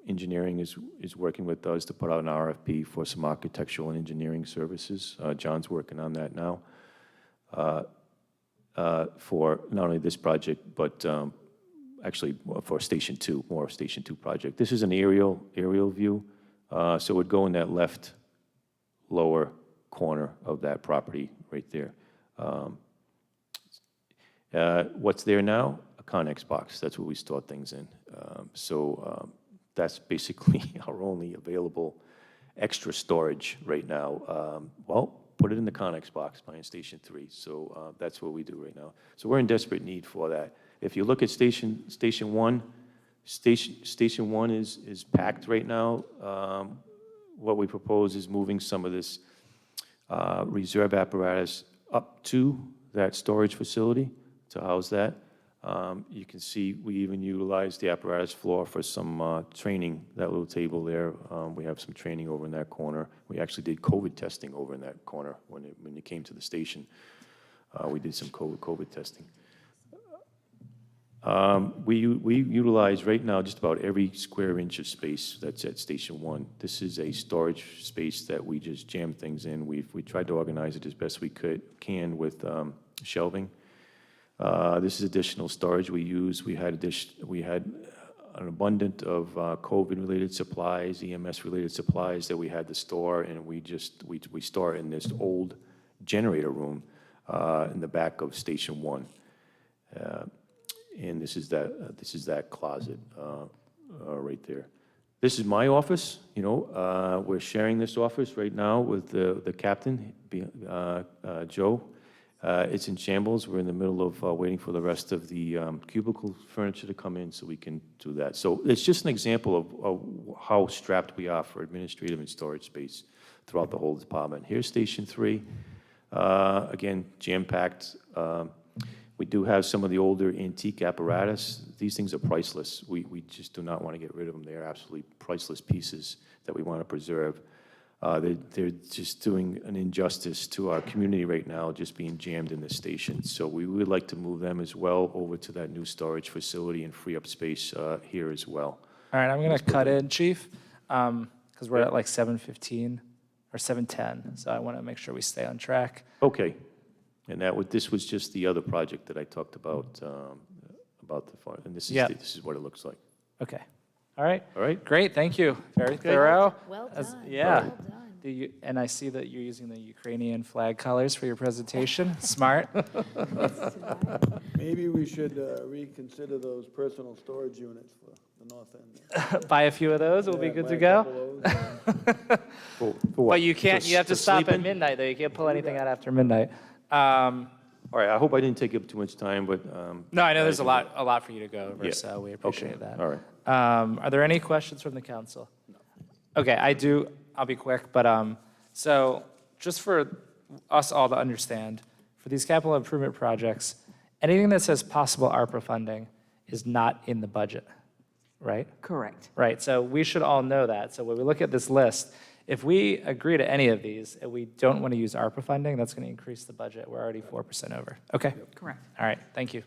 Engineering is working with us to put out an RFP for some architectural and engineering services. John's working on that now for not only this project, but actually for Station 2, more Station 2 project. This is an aerial view, so it would go in that left lower corner of that property right there. What's there now? A Connex box. That's where we store things in. That's basically our only available extra storage right now. Well, put it in the Connex box behind Station 3. So that's what we do right now. So we're in desperate need for that. If you look at Station 1, Station 1 is packed right now. What we propose is moving some of this reserve apparatus up to that storage facility to house that. You can see we even utilize the apparatus floor for some training, that little table there. We have some training over in that corner. We actually did COVID testing over in that corner when it came to the station. We did some COVID testing. We utilize right now just about every square inch of space that's at Station 1. This is a storage space that we just jam things in. We tried to organize it as best we can with shelving. This is additional storage we use. We had an abundance of COVID-related supplies, EMS-related supplies that we had to store, and we store in this old generator room in the back of Station 1. And this is that closet right there. This is my office. You know, we're sharing this office right now with the captain, Joe. It's in shambles. We're in the middle of waiting for the rest of the cubicle furniture to come in so we can do that. So it's just an example of how strapped we are for administrative and storage space throughout the whole department. Here's Station 3. Again, jam-packed. We do have some of the older antique apparatus. These things are priceless. We just do not want to get rid of them. They are absolutely priceless pieces that we want to preserve. They're just doing an injustice to our community right now, just being jammed in the station. So we would like to move them as well over to that new storage facility and free up space here as well. All right, I'm going to cut in, Chief, because we're at like 7:15 or 7:10, so I want to make sure we stay on track. Okay. And this was just the other project that I talked about the farm, and this is what it looks like. Okay. All right. All right. Great, thank you. Very thorough. Well done. Yeah. Well done. And I see that you're using the Ukrainian flag colors for your presentation. Smart. Maybe we should reconsider those personal storage units for the north end. Buy a few of those, we'll be Yeah, good buy to a go. couple of those, For what? But you can't, you have to For stop at sleeping? midnight, though. You can't pull anything out after midnight. All right, I hope I didn't take up too much time, but. No, I know there's a lot for you to go over, Yeah. so we appreciate Okay. that. All right. Are there any questions from the council? No. Okay, I'll be quick, but, so just for us all to understand, for these capital improvement projects, anything that says possible ARPA funding is not in the budget, right? Correct. Right, so we should all know that. So when we look at this list, if we agree to any of these and we don't want to use ARPA funding, that's going to increase the budget. We're already 4% over. Okay. Correct. All right, thank you.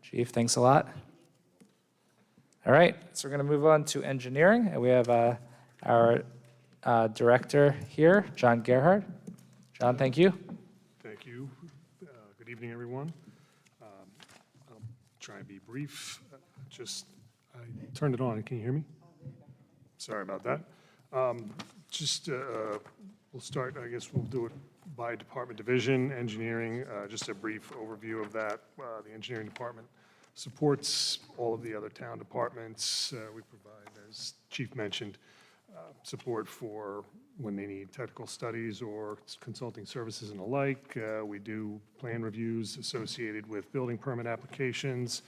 Chief, thanks a lot. All right, so we're going to move on to engineering, and we have our director here, John Gerhard. John, thank you. Thank you. Good evening, everyone. I'll try and be brief. I turned it on. Can you hear me? Sorry about that. We'll start, I guess we'll do it by department division. Engineering, just a brief overview of that. The engineering department supports all of the other town departments. We provide, as Chief mentioned, support for when they need technical studies or consulting services and the like. We do plan reviews associated with building permit applications,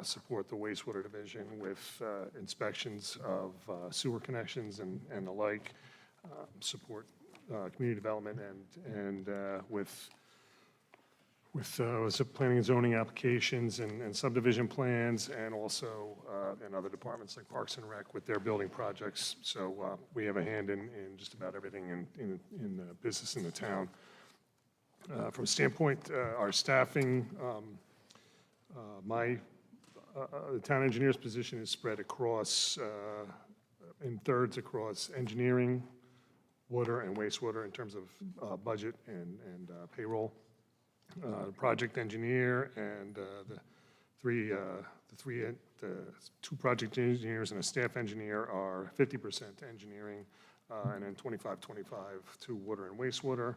support the wastewater division with inspections of sewer connections and the like, support community development and with planning and zoning applications and subdivision plans, and also in other departments like Parks and Rec with their building projects. So we have a hand in just about everything in the business in the town. From a standpoint, our staffing, the town engineer's position is spread across, in thirds across engineering, water, and wastewater in terms of budget and payroll. Project engineer and two project engineers and a staff engineer are 50% engineering, and then 25 to water and wastewater.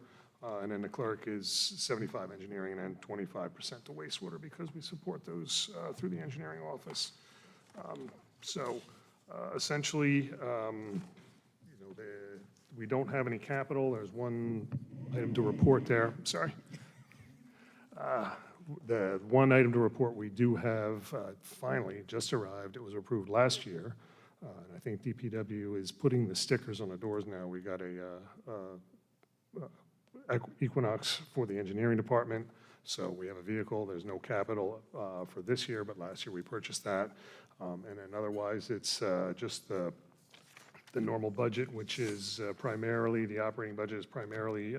And then the clerk is 75 engineering and 25% to wastewater, because we support those through the engineering office. Essentially, we don't have any capital. There's one item to report there. Sorry. The one item to report we do have finally just arrived. It was approved last year. And I think DPW is putting the stickers on the doors now. We got a Equinox for the engineering department. So we have a vehicle. There's no capital for this year, but last year we purchased that. And then otherwise, it's just the normal budget, which is primarily, the operating budget is primarily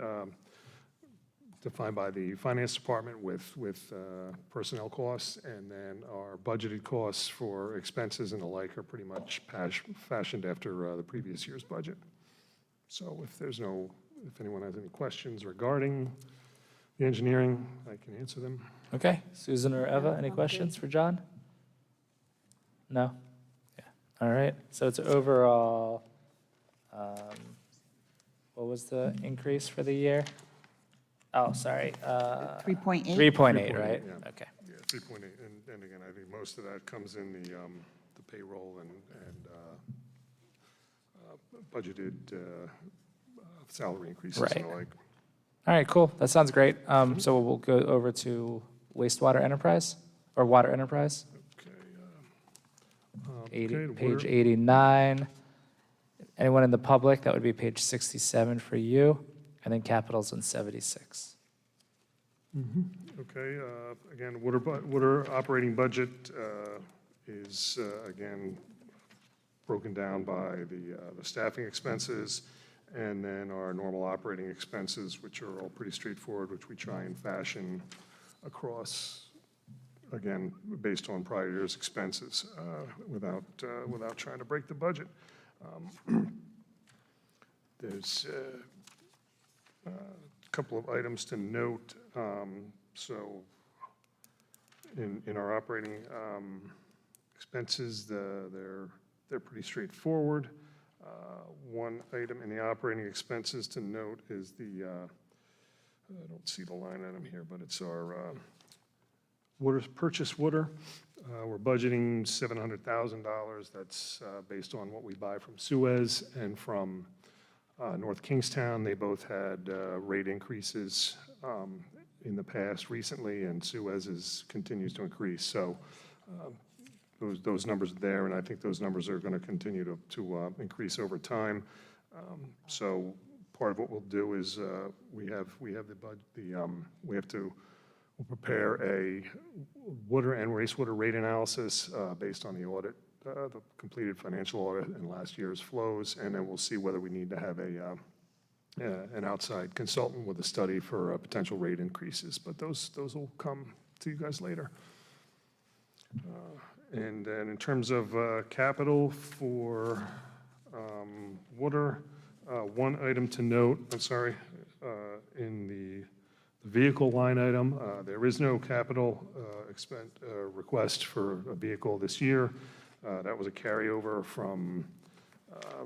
defined by the finance department with personnel costs, and then our budgeted costs for expenses and the like are pretty much fashioned after the previous year's budget. So if anyone has any questions regarding the engineering, I can answer them. Okay, Susan or Eva, any I'm questions for John? No? Yeah, all right, so it's overall, what was the increase for the year? Oh, sorry. 3.8? 3.8, right? Yeah. Okay. Yeah, 3.8, and again, I think most of that comes in the payroll and budgeted salary increases and the Right. like. All right, cool. That sounds great. So we'll go over to wastewater enterprise, or water enterprise, Okay, the page water- 89. Anyone in the public, that would be page 67 for you, and then capital's on 76. Okay, again, water operating budget is, again, broken down by the staffing expenses, and then our normal operating expenses, which are all pretty straightforward, which we try and fashion across, again, based on prior year's expenses, without trying to break the budget. There's a couple of items to note. So in our operating expenses, they're pretty straightforward. One item in the operating expenses to note is I don't see the line item here, but it's our purchase water. We're budgeting $700,000. That's based on what we buy from Suez and from North Kingstown. They both had rate increases in the past recently, and Suez continues to increase. So those numbers are there, and I think those numbers are going to continue to increase over time. So part of what we'll do is we'll prepare a water and wastewater rate analysis based on the audit, the completed financial audit and last year's flows, and then we'll see whether we need to have an outside consultant with a study for potential rate increases. But those will come to you guys later. And then in terms of capital for water, one item to note, in the vehicle line item, there is no capital request for a vehicle this year. That was a carryover from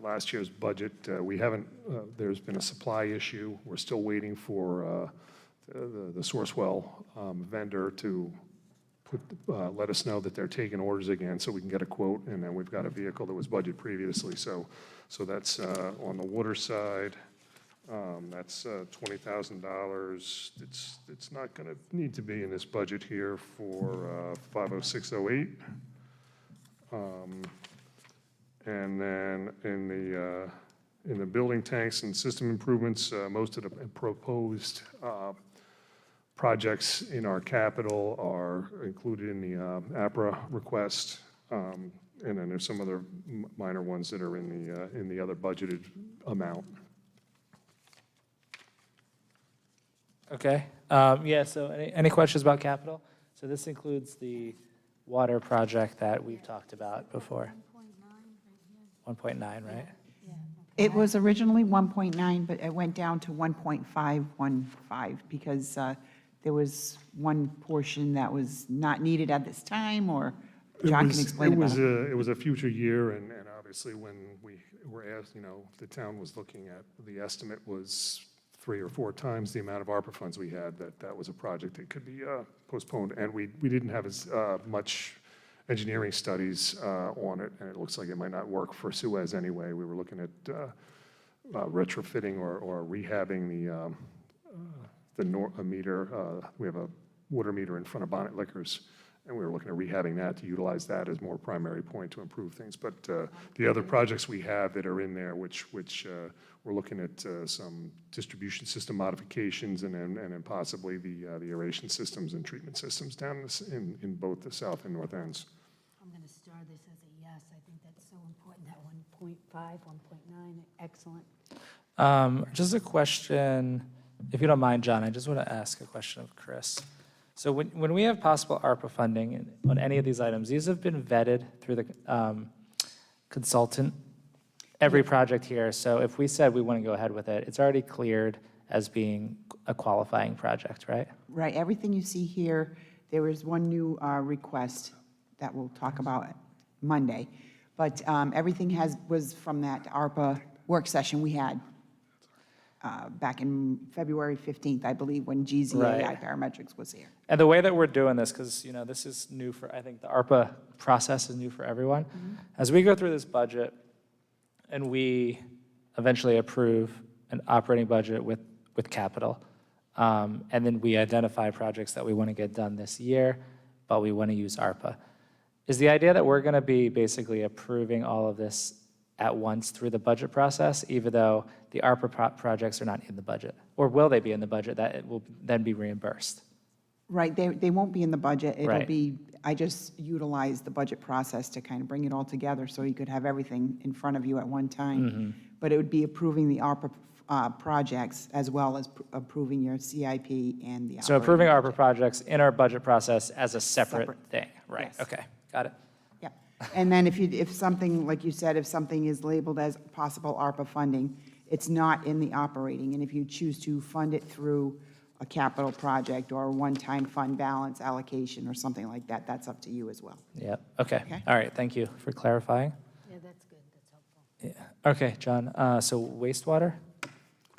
last year's budget. There's been a supply issue. We're still waiting for the Sourcewell vendor to let us know that they're taking orders again so we can get a quote, and then we've got a vehicle that was budgeted previously. So that's on the water side. That's $20,000. It's not going to need to be in this budget here for 50608. And then in in the building tanks and system improvements. Most of the proposed projects in our capital are included in the APRA request. And then there's some other minor ones that are in the other budgeted amount. Okay, yeah, so any questions about capital? So this includes the water project that we've talked about before. 1.9, right? It was originally 1.9, but it went down to 1.515 because there was one portion that was not needed at this time, or John can explain about it. It was a future year, and obviously when we were asked, the town was looking at, the estimate was 3 or 4 times the amount of ARPA funds we had, that was a project that could be postponed. And we didn't have as much engineering studies on it, and it looks like it might not work for Suez anyway. We were looking at retrofitting or rehabbing a meter. We have a water meter in front of Bonnet Liquors, and we were looking at rehabbing that to utilize that as more primary point to improve things. But the other projects we have that are in there, which we're looking at some distribution system modifications and then possibly the aeration systems and treatment systems down in both the south and north ends. I'm going to star this as a yes. I think that's so important, that 1.5, 1.9, excellent. Just a question, if you don't mind, John, I just want to ask a question of Chris. So when we have possible ARPA funding on any of these items, these have been vetted through the consultant, every project here. So if we said we want to go ahead with it, it's already cleared as being a qualifying project, right? Right, everything you see here, there is one new request that we'll talk about Monday. But everything was from that ARPA work session we had back in February 15th, I believe, when GZAI Right. Parametrics was here. And the way that we're doing this, because this is new for, I think the ARPA process is new for everyone. As we go through this budget and we eventually approve an operating budget with capital, and then we identify projects that we want to get done this year, but we want to use ARPA. Is the idea that we're going to be basically approving all of this at once through the budget process, even though the ARPA projects are not in the budget? Or will they be in the budget that it will then be reimbursed? Right, they won't be in the budget. It'll Right. be, I just utilized the budget process to kind of bring it all together so you could have everything in front of you at one time. But it would be approving the ARPA projects as well as approving your CIP and the So operating approving ARPA budget. projects in our budget process as a separate Separate. thing, right? Yes. Okay, got it. Yeah, and then if something, like you said, if something is labeled as possible ARPA funding, it's not in the operating, and if you choose to fund it through a capital project or a one-time fund balance allocation or something like that, that's up to you as well. Yep, okay. Okay. All right, thank you for clarifying. Yeah, that's good, that's helpful. Yeah. Okay, John, so wastewater,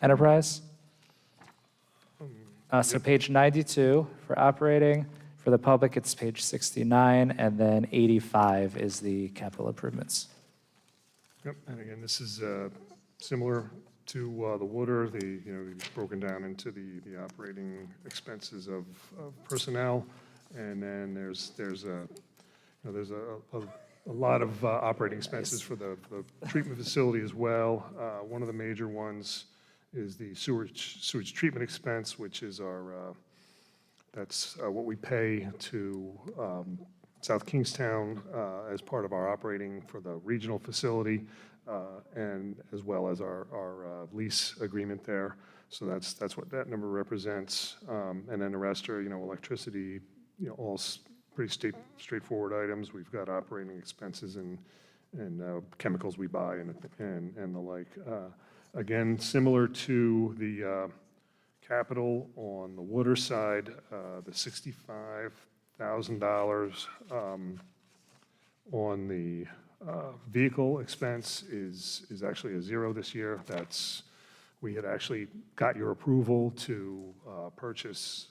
enterprise? So page 92 for operating. For the public, it's page 69, and then 85 is the capital improvements. Yep, and again, this is similar to the water, broken down into the operating expenses of personnel, and then there's a lot of operating expenses for the treatment facility as well. One of the major ones is the sewage treatment expense, which is that's what we pay to South Kingstown as part of our operating for the regional facility, and as well as our lease agreement there. So that's what that number represents. And then the rest are, electricity, all pretty straightforward items. We've got operating expenses and chemicals we buy and the like. Again, similar to the capital on the water side, the $65,000 on the vehicle expense is actually a zero this year. We had actually got your approval to purchase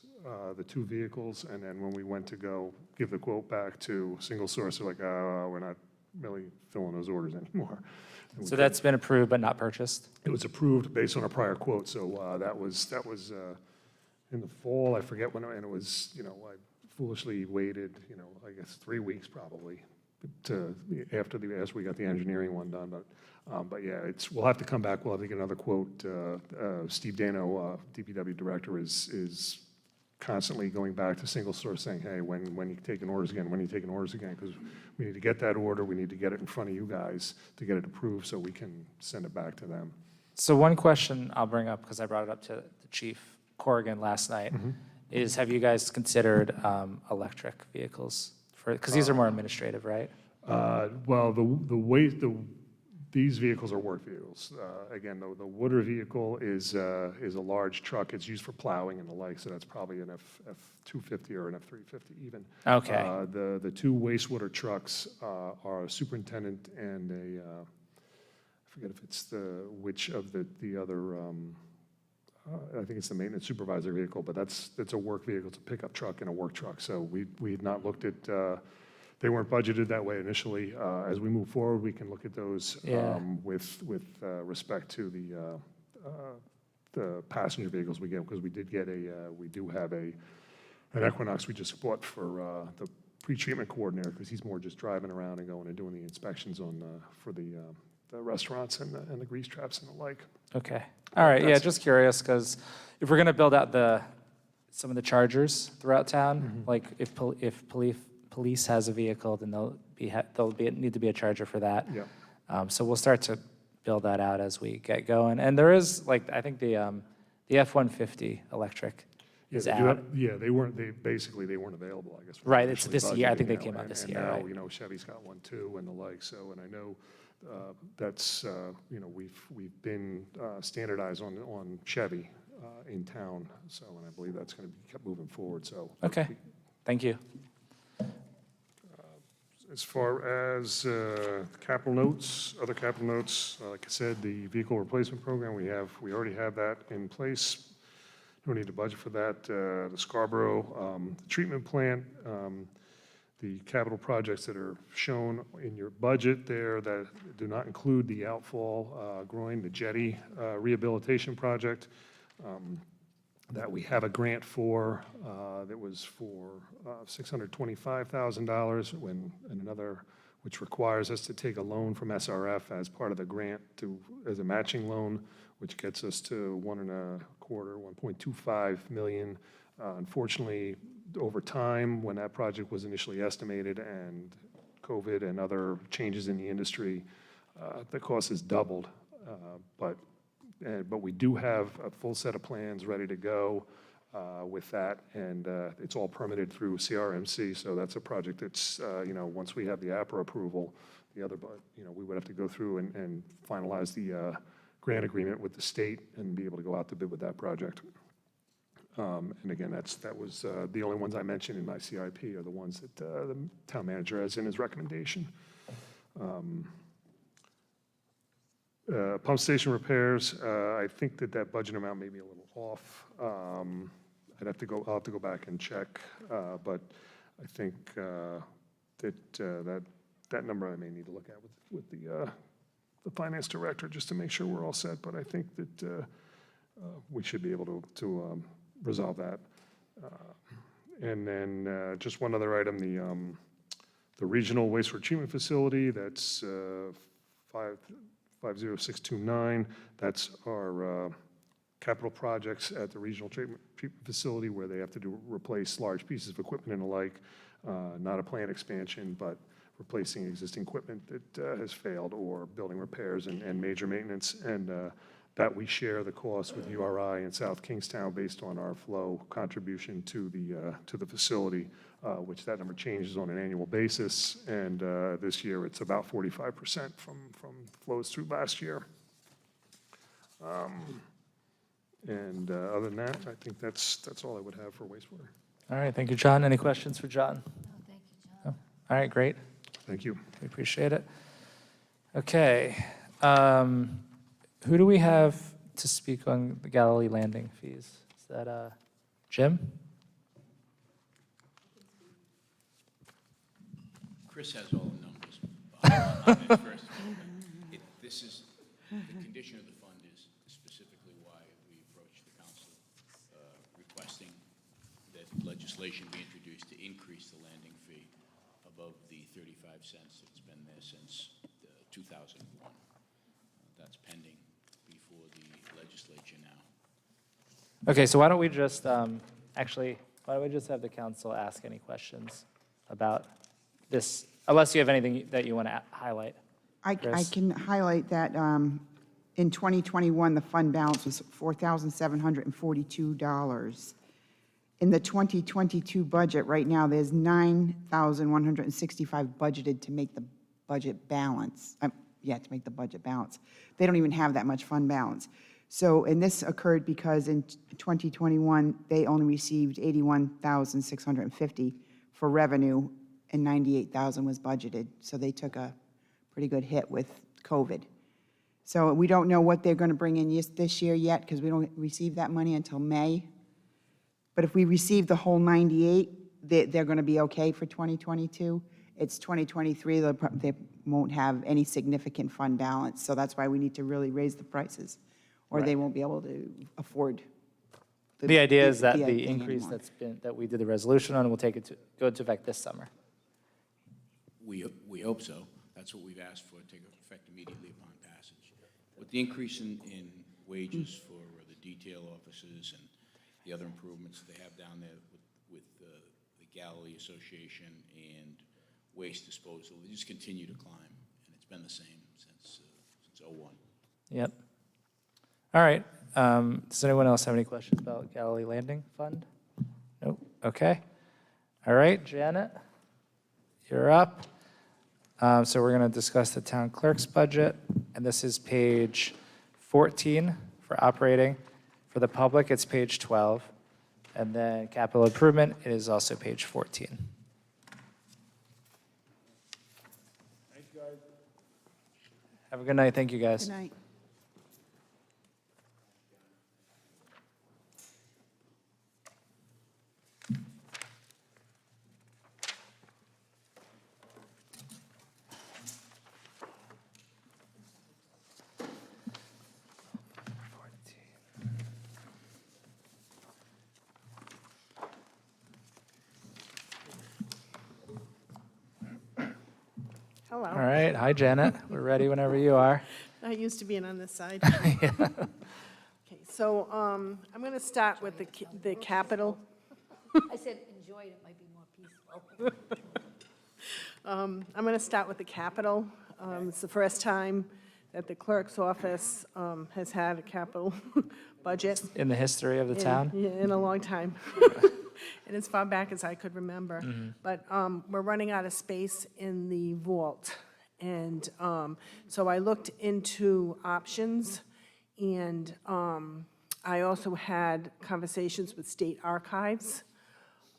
the 2 vehicles, and then when we went to go give the quote back to single source, they're like, we're not really filling those orders anymore. And So that's been approved but not purchased? it was approved based on a prior quote, so that was in the fall, I forget when, and it was, I foolishly waited, I guess 3 weeks probably after we got the engineering one done, but yeah, we'll have to come back, we'll have to get another quote. Steve Dano, DPW director, is constantly going back to single source saying, hey, when you taking orders again, because we need to get that order, we need to get it in front of you guys to get it approved so we can send it back to them. So one question I'll bring up, because I brought it up to the Chief Corrigan last night, is have you guys considered electric vehicles? Because these are more administrative, right? Well, these vehicles are work vehicles. Again, the water vehicle is a large truck. It's used for plowing and the like, so that's probably an F-250 or an F-350 even. Okay. The two wastewater trucks are a superintendent and I forget if it's which of the other, I think it's the maintenance supervisor vehicle, but it's a work vehicle. It's a pickup truck and a work truck. So we had not looked at, they weren't budgeted that way initially. As we move forward, we can look at those with respect to the passenger vehicles we get, because we do have an Equinox we just bought for the pre-treatment coordinator, because he's more just driving around and going and doing the inspections for the restaurants and the grease traps and the like. Okay. All right. Yeah, just curious, because if we're going to build out some of the chargers throughout town, like if police has a vehicle, then there'll need to be a charger for that. Yeah. So we'll start to build that out as we get going. And there is, like, I think the F-150 electric is out. They weren't available, I guess. Right, it's initially this year. I think they budgeted, came out this year, And now, right? you know, Chevy's got one too and the like, so, and I know that's, you know, we've been standardized on Chevy in town, so, and I believe that's going to be kept moving forward, so. Okay, thank you. As far as capital notes, other capital notes, like I said, the vehicle replacement program, we already have that in place. Don't need to budget for that. The Scarborough treatment plant, the capital projects that are shown in your budget there that do not include the outfall groin, the jetty rehabilitation project that we have a grant for that was for $625,000 and another which requires us to take a loan from SRF as part of the grant as a matching loan, which gets us to $1.25 million. Unfortunately, over time, when that project was initially estimated and COVID and other changes in the industry, the cost has doubled. But we do have a full set of plans ready to go with that, and it's all permitted through CRMC. So that's a project that's, you know, once we have the APRA approval, you know, we would have to go through and finalize the grant agreement with the state and be able to go out to bid with that project. And again, that was the only ones I mentioned in my CIP are the ones that the town manager has in his recommendation. Pump station repairs, I think that budget amount may be a little off. I'll have to go back and check, but I think that number I may need to look at with the finance director just to make sure we're all set. But I think that we should be able to resolve that. And then just one other item, the regional wastewater treatment facility, that's 50629. That's our capital projects at the regional treatment facility where they have to replace large pieces of equipment and the like. Not a plant expansion, but replacing existing equipment that has failed or building repairs and major maintenance. And that we share the cost with URI in South Kingstown based on our flow contribution to the facility, which that number changes on an annual basis. And this year it's about 45% from flows through last year. And other than that, I think that's all I would have for wastewater. All right, thank you, John. Any questions for John? Oh, thank you, John. All right, great. Thank you. We appreciate it. Okay. Who do we have to speak on the Galilee landing fees? Is that Jim? Chris has all the numbers. On it first. The condition of the fund is specifically why we approached the council requesting that legislation be introduced to increase the landing fee above the 35 cents that's been there since 2001. That's pending before the legislature now. Okay, so why don't we just, actually, why don't we just have the council ask any questions about this, unless you have anything that you want to highlight? I Chris? can highlight that in 2021, the fund balance was $4,742. In the 2022 budget, right now, there's $9,165 budgeted to make the budget balance. To make the budget balance. They don't even have that much fund balance. So, and this occurred because in 2021, they only received $81,650 for revenue, and $98,000 was budgeted. So they took a pretty good hit with COVID. So we don't know what they're going to bring in this year yet, because we don't receive that money until May. But if we receive the whole 98, they're going to be okay for 2022. It's 2023, they won't have any significant fund balance, so that's why we need to really raise the prices, or they won't be able to afford. The idea is that the thing increase anymore. that we did the resolution on will go into effect this summer. We hope so. That's what we've asked for, take effect immediately upon passage. With the increase in wages for the detail officers and the other improvements they have down there with the Galilee Association and waste disposal, they just continue to climb, and it's been the same since 01. Yep. All right. Does anyone else have any questions about Galilee Landing Fund? Nope. Okay. All right, Janet, you're up. So we're going to discuss the town clerk's budget, and this is page 14 for operating. For the public, it's page 12. And then capital improvement, it is also page 14. Thanks, guys. Have a good night. Thank you, guys. Good night. Hello. All right. Hi, Janet. We're ready whenever you are. Not used to being on this side. Okay, so I'm going to start with the capital. I said enjoyed, it might be more peaceful. I'm going to start with the capital. It's the first time that the clerk's office has had a capital budget In the history of the town? in a long time. And as far back as I could remember. But we're running out of space in the vault. And so I looked into options, and I also had conversations with state archives.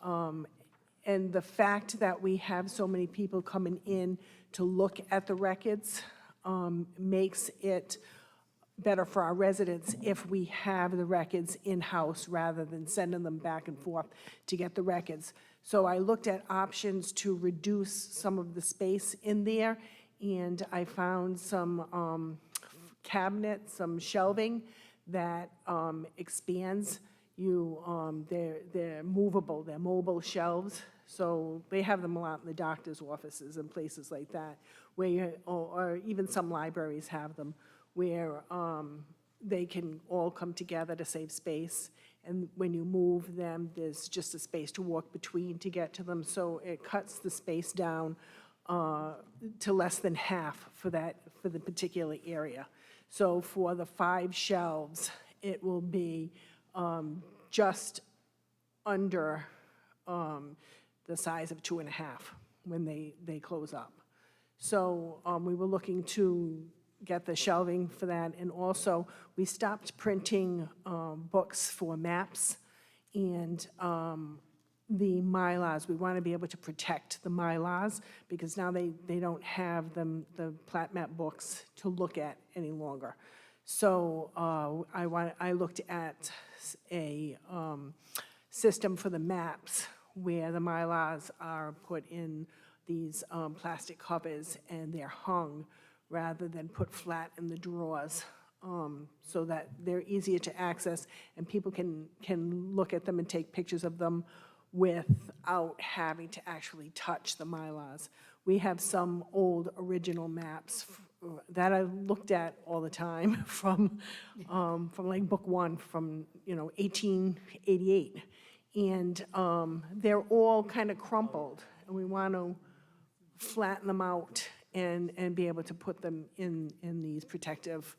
And the fact that we have so many people coming in to look at the records makes it better for our residents if we have the records in-house rather than sending them back and forth to get the records. So I looked at options to reduce some of the space in there, and I found some cabinets, some shelving that expands. They're movable, they're mobile shelves. So they have them a lot in the doctor's offices and places like that, or even some libraries have them, where they can all come together to save space. And when you move them, there's just a space to walk between to get to them. So it cuts the space down to less than half for the particular area. So for the 5 shelves, it will be just under the size of 2.5 when they close up. So we were looking to get the shelving for that, and also we stopped printing books for maps and the Mylars. We want to be able to protect the Mylars because now they don't have the plat map books to look at any longer. So I looked at a system for the maps where the Mylars are put in these plastic covers and they're hung rather than put flat in the drawers, so that they're easier to access and people can look at them and take pictures of them without having to actually touch the Mylars. We have some old original maps that I looked at all the time from like book one from, 1888. And they're all kind of crumpled, and we want to flatten them out and be able to put them in these protective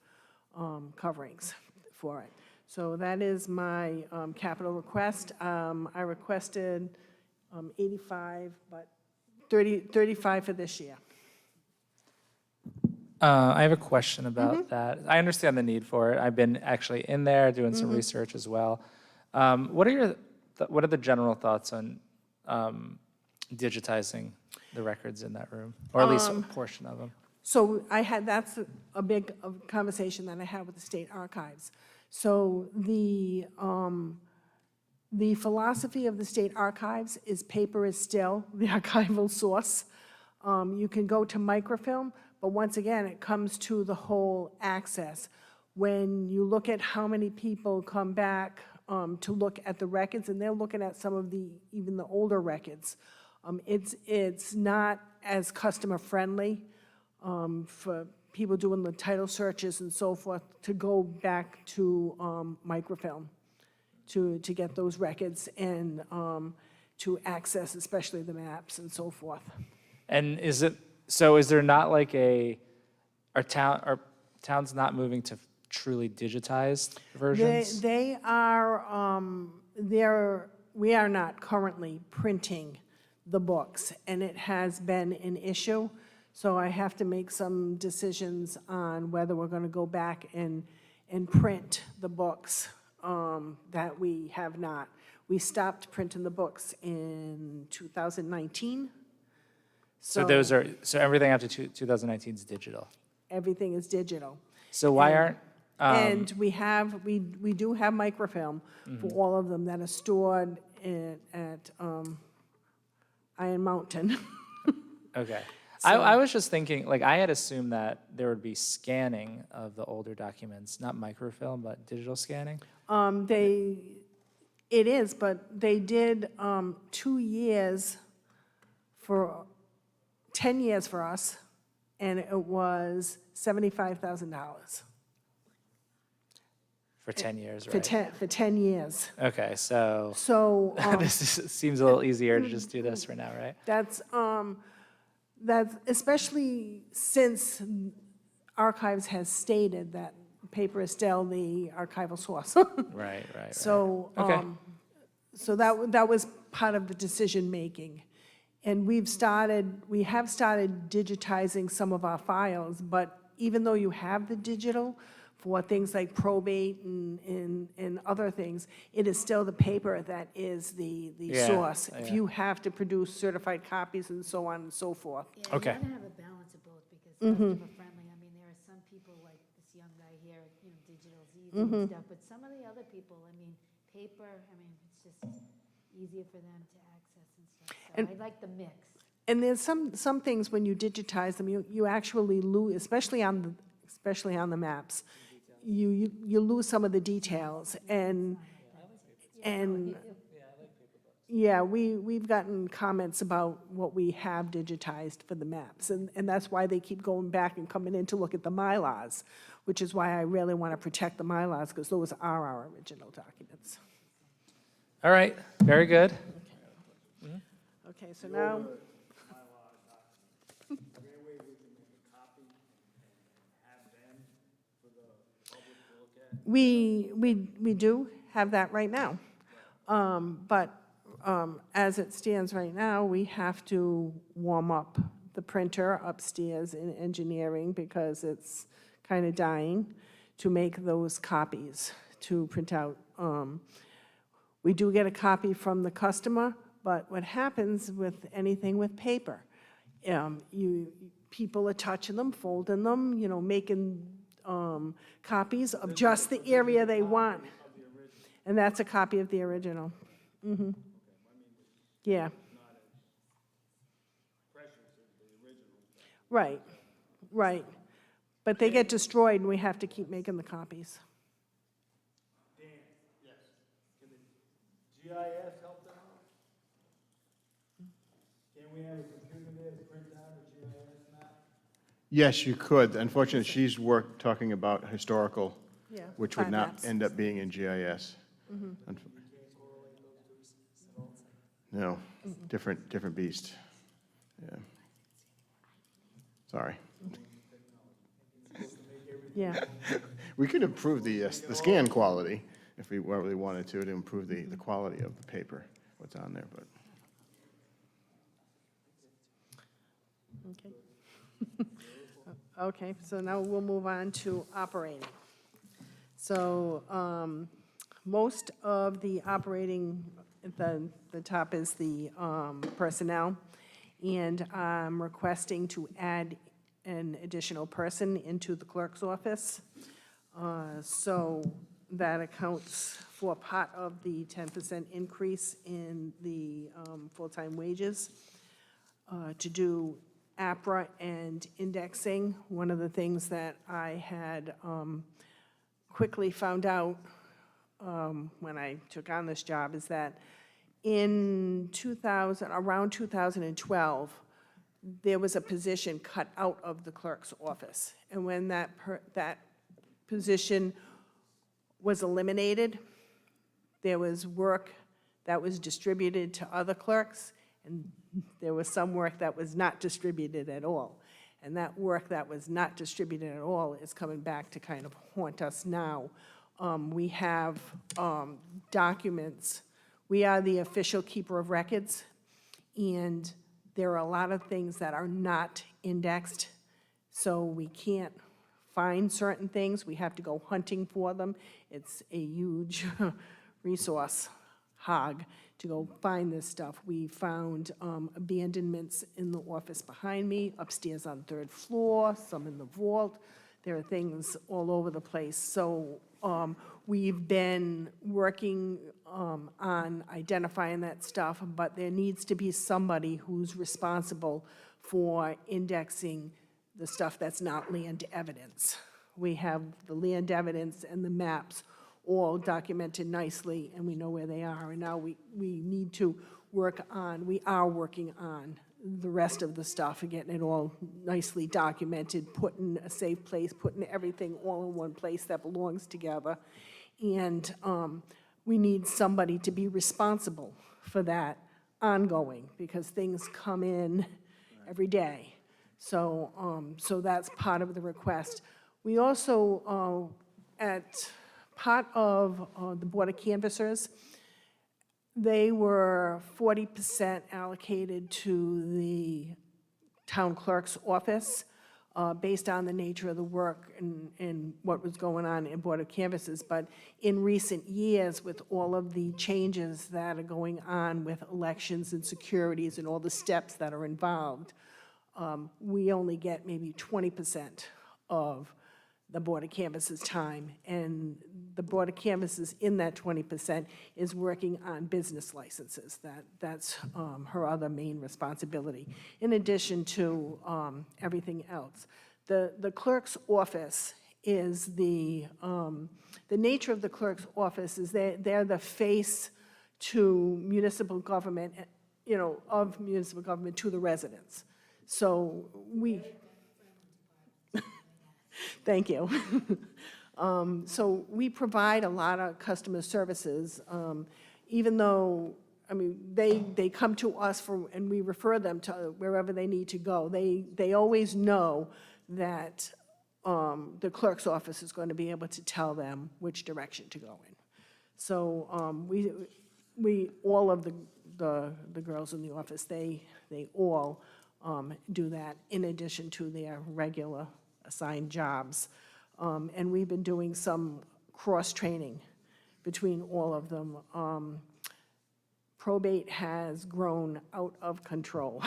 coverings for it. So that is my capital request. I requested 85, but 35 for this year. I have a question about that. I understand the need for it. I've been actually in there doing some research as well. What are the general thoughts on digitizing the records in that room, or at least a portion of them? So that's a big conversation that I had with the state archives. So the philosophy of the state archives is paper is still the archival source. You can go to microfilm, but once again, it comes to the whole access. When you look at how many people come back to look at the records, and they're looking at some of even the older records, it's not as customer friendly for people doing the title searches and so forth to go back to microfilm to get those records and to access especially the maps and so forth. And is there not like are towns not moving to truly digitized versions? They are, we are not currently printing the books, and it has been an issue. So I have to make some decisions on whether we're going to go back and print the books that we have not. We stopped printing the books in 2019. So everything after 2019 is digital. Everything is digital. So why aren't? And we do have microfilm for all of them that are stored at Iron Mountain. Okay. I was just thinking, like, I had assumed that there would be scanning of the older documents, not microfilm, but digital scanning. It is, but they did 2 years 10 years for us, and it was $75,000. For 10 years, right? For 10 years. Okay, so So seems a little easier to just do this for now, right? that's especially since archives has stated that paper is still the archival source. Right. So, Okay. so that was part of the decision-making. And we have started digitizing some of our files, but even though you have the digital for things like probate and other things, it is still the paper that is the source. If you have to produce certified copies and so on and so forth. Yeah, Okay. you want to have a balance of both because customer friendly. I mean, there are some people like this young guy here, digital's easy and stuff, but some of the other people, I mean, paper, I mean, it's just easier for them to access and stuff. So I like the mix. And there's some things when you digitize them, you actually lose, especially on the maps, you lose some of the details and yeah, we've gotten comments about what we have digitized for the maps, and that's why they keep going back and coming in to look at the Mylars, which is why I really want to protect the Mylars, because those are our original documents. All right, very good. Okay, so now, we do have that right now. But as it stands right now, we have to warm up the printer upstairs in engineering because it's kind of dying to make those copies to print out. We do get a copy from the customer, but what happens with anything with paper, people are touching them, folding them, making copies of just the area they want. And that's a copy of the original. Mm-hmm. Yeah. Right, right. But they get destroyed and we have to keep making the copies. Dan? Yes. Can the GIS help them out? we have a computer there to print out a GIS map? Yes, you could. Unfortunately, she's talking about historical, Yeah, which would plat not maps. end up being in GIS. Unf- No, different beast. Yeah. Sorry. Yeah, We could improve the scan quality if we really wanted to improve the quality of the paper, what's on there, but. okay. Okay, so now we'll move on to operating. So most of the operating, the top is the personnel, and I'm requesting to add an additional person into the clerk's office. So that accounts for part of the 10% increase in the full-time wages. To do APRA and indexing, one of the things that I had quickly found out when I took on this job is that in around 2012, there was a position cut out of the clerk's office. And when that position was eliminated, there was work that was distributed to other clerks, and there was some work that was not distributed at all. And that work that was not distributed at all is coming back to kind of haunt us now. We have documents. We are the official keeper of records, and there are a lot of things that are not indexed, so we can't find certain things. We have to go hunting for them. It's a huge resource hog to go find this stuff. We found abandonments in the office behind me, upstairs on the 3rd floor, some in the vault. There are things all over the place. So we've been working on identifying that stuff, but there needs to be somebody who's responsible for indexing the stuff that's not land evidence. We have the land evidence and the maps all documented nicely, and we know where they are. And now we need to we are working on the rest of the stuff and getting it all nicely documented, put in a safe place, putting everything all in one place that belongs together. And we need somebody to be responsible for that ongoing, because things come in every day. So that's part of the request. We also, at part of the Board of Canvassers, they were 40% allocated to the town clerk's office based on the nature of the work and what was going on in Board of Canvassers. But in recent years, with all of the changes that are going on with elections and securities and all the steps that are involved, we only get maybe 20% of the Board of Canvassers' time, and the Board of Canvassers in that 20% is working on business licenses. That's her other main responsibility, in addition to everything else. The clerk's office is the nature of the clerk's office is they're the face to municipal government, of municipal government to the residents. So thank you. So we provide a lot of customer services, even though, they come to us and we refer them to wherever they need to go. They always know that the clerk's office is going to be able to tell them which direction to go in. So we all of the girls in the office, they all do that in addition to their regular assigned jobs. And we've been doing some cross-training between all of them. Probate has grown out of control.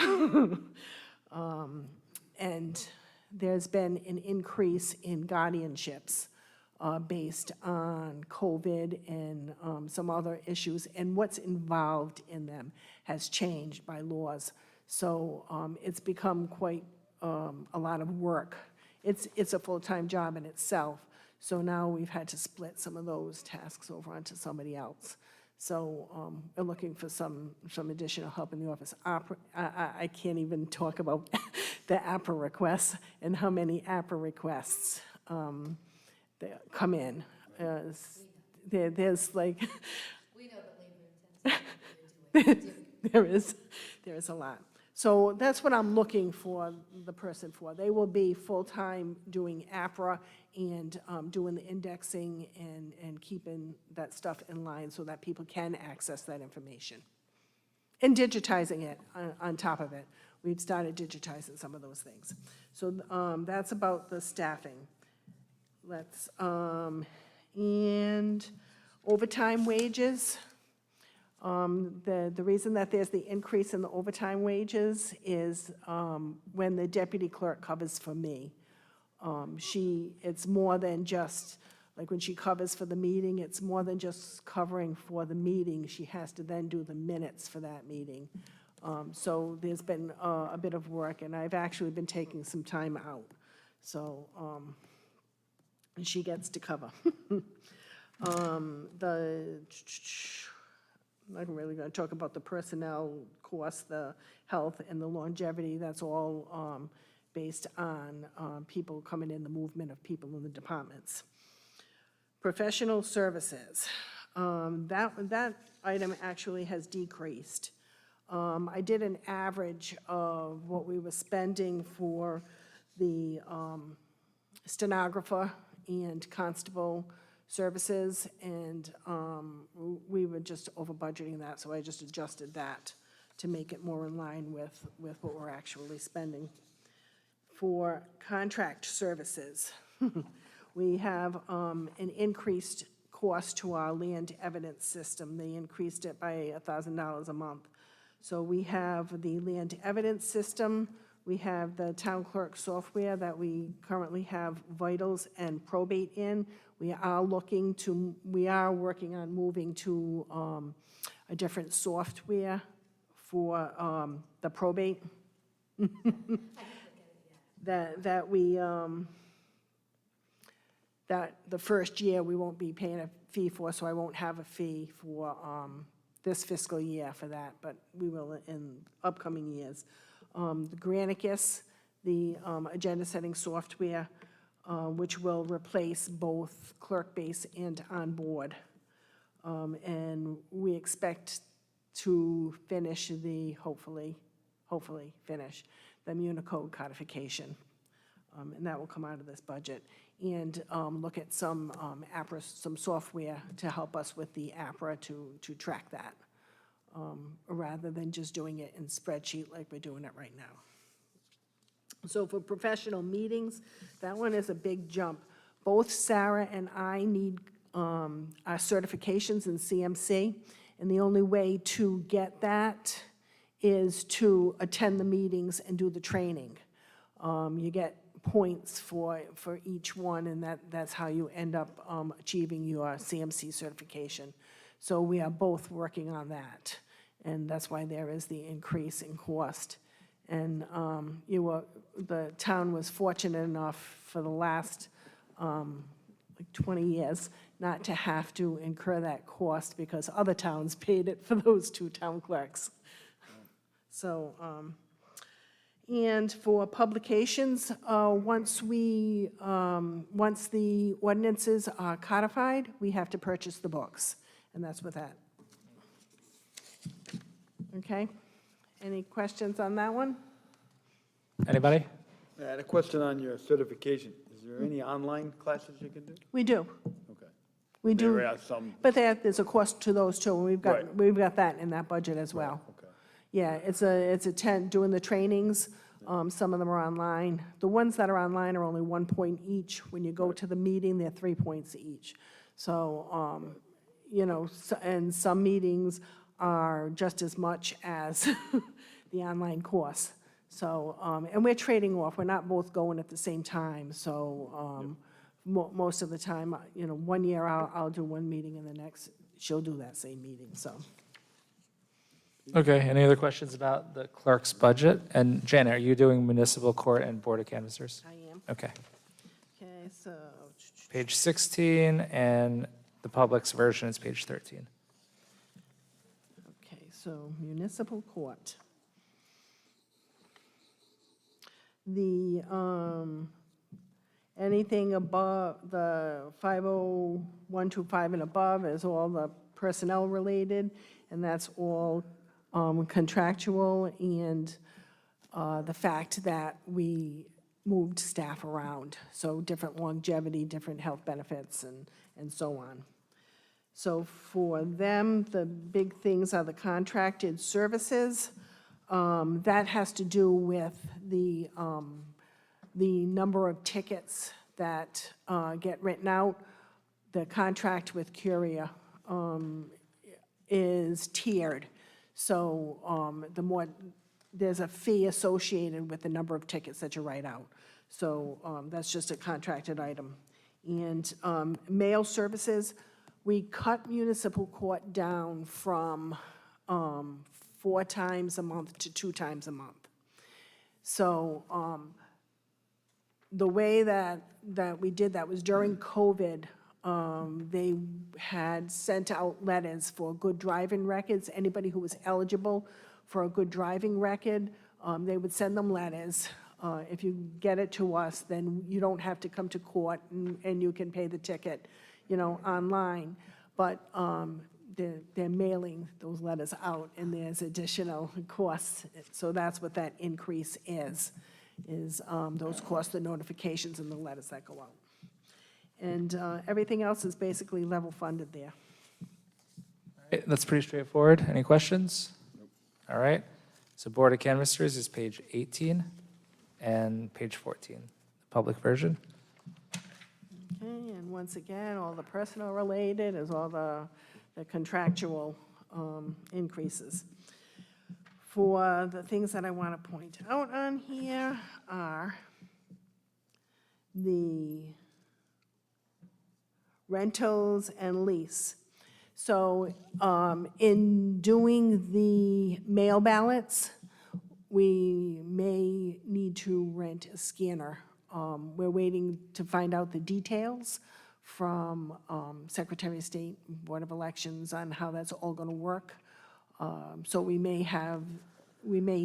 And there's been an increase in guardianships based on COVID and some other issues, and what's involved in them has changed by laws. So it's become quite a lot of work. It's a full-time job in itself, so now we've had to split some of those tasks over onto somebody else. So we're looking for some additional help in the office. I can't even talk about the APRA requests and how many APRA requests that come in. There's like, We know the labor intensive. there is a lot. So that's what I'm looking for the person for. They will be full-time doing APRA and doing the indexing and keeping that stuff in line so that people can access that information. And digitizing it on top of it. We've started digitizing some of those things. So that's about the staffing. And overtime wages. The reason that there's the increase in the overtime wages is when the deputy clerk covers for me. It's more than just, like when she covers for the meeting, it's more than just covering for the meeting. She has to then do the minutes for that meeting. So there's been a bit of work, and I've actually been taking some time out. So she gets to cover. I'm not really going to talk about the personnel costs, the health, and the longevity. That's all based on people coming in, the movement of people in the departments. Professional services. That item actually has decreased. I did an average of what we were spending for the stenographer and constable services, and we were just over budgeting that, so I just adjusted that to make it more in line with what we're actually spending. For contract services, we have an increased cost to our land evidence system. They increased it by $1,000 a month. So we have the land evidence system, we have the town clerk software that we currently have vitals and probate in. We are working on moving to a different software for the probate. that the first year we won't be paying a fee for, so I won't have a fee for this fiscal year for that, but we will in upcoming years. The Granicus, the agenda-setting software, which will replace both clerk-based and on-board. And we expect to finish hopefully finish the Municode codification. And that will come out of this budget. And look at some APRA, some software to help us with the APRA to track that, rather than just doing it in spreadsheet like we're doing it right now. So for professional meetings, that one is a big jump. Both Sarah and I need our certifications in CMC, and the only way to get that is to attend the meetings and do the training. You get points for each one, and that's how you end up achieving your CMC certification. So we are both working on that, and that's why there is the increase in cost. And the town was fortunate enough for the last like 20 years not to have to incur that cost because other towns paid it for those two town clerks. So, and for publications, once the ordinances are codified, we have to purchase the books, and that's with that. Okay? Any questions on that one? Anybody? I had a question on your certification. Is there any online classes you can do? We do. Okay. We do. There are some, But there's a cost to those too, and Right. we've got that in that budget as well. okay. Yeah, it's a 10, doing the trainings, some of them are online. The ones that are online are only 1 point each. When you go to the meeting, they're 3 points each. So, and some meetings are just as much as the online course. So, and we're trading off, we're not both going at the same time, so most of the time, 1 year I'll do one meeting and the next, she'll do that same meeting, so. Okay, any other questions about the clerk's budget? And Janet, are you doing municipal court and board of canvassers? I am. Okay. Okay, so, Page 16, and the public's version is page 13. so Municipal Court. The, anything above the 50125 and above is all the personnel related, and that's all contractual, and the fact that we moved staff around, so different longevity, different health benefits, and so on. So for them, the big things are the contracted services. That has to do with the number of tickets that get written out. The contract with Curia is tiered. So the more, there's a fee associated with the number of tickets that you write out. So that's just a contracted item. And mail services, we cut municipal court down from 4 times a month to 2 times a month. So the way that we did that was during COVID. They had sent out letters for good driving records. Anybody who was eligible for a good driving record, they would send them letters. If you get it to us, then you don't have to come to court, and you can pay the ticket, online. But they're mailing those letters out, and there's additional costs. So that's what that increase is those costs, the notifications and the letters that go out. And everything else is basically level funded there. That's pretty straightforward. Any questions? All right. So Board of Canvassers is page 18 and page 14, the public version. Okay, and once again, all the personal related is all the contractual increases. For the things that I want to point out on here are the rentals and lease. So in doing the mail ballots, we may need to rent a scanner. We're waiting to find out the details from Secretary of State, Board of Elections on how that's all going to work. So we may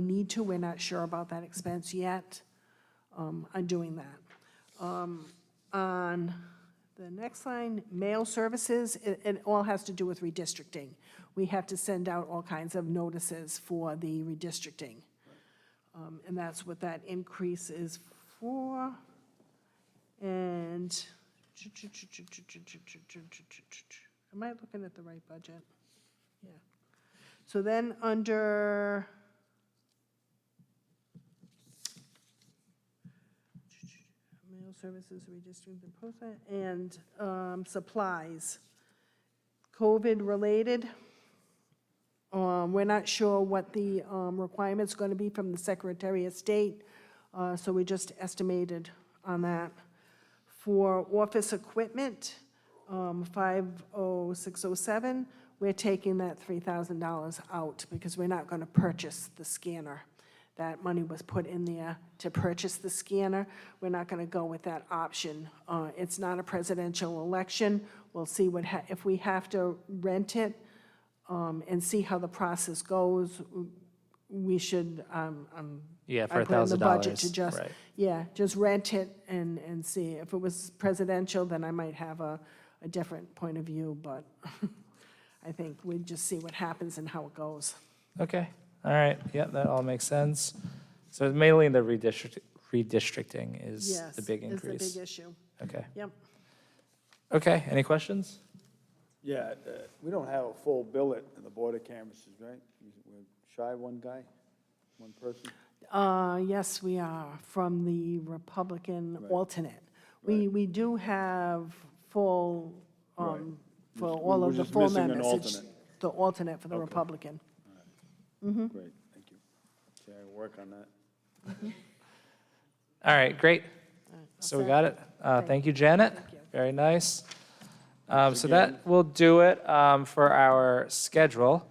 need to, we're not sure about that expense yet, on doing that. On the next line, mail services, it all has to do with redistricting. We have to send out all kinds of notices for the redistricting. And that's what that increase is for. And, am I looking at the right budget? Yeah. So then under mail services, redistricting, and supplies, COVID-related. We're not sure what the requirement's going to be from the Secretary of State, so we just estimated on that. For office equipment, 50607, we're taking that $3,000 out because we're not going to purchase the scanner. That money was put in there to purchase the scanner. We're not going to go with that option. It's not a presidential election. We'll see if we have to rent it and see how the process goes. We should, Yeah, for I put in the budget to $1,000, just, right. yeah, just rent it and see. If it was presidential, then I might have a different point of view, but I think we'd just see what happens and how it goes. Okay, all right, yeah, that all makes sense. So mainly the redistricting is Yes, the big increase. is the big issue. Okay, Yep. okay, any questions? Yeah, we don't have a full billet in the Board of Canvassers, right? We're shy of one guy, one person? Yes, we are, from the Republican Right. alternate. Right. We do have full, Right. for Just- all we're of the just full missing an members. It's alternate. the alternate for the Okay. Republican. Great, thank you. Okay, I'll work on that. All right, great. So we set. got it. Thank you, Janet. Thank you. Very nice. So that will do it for our schedule.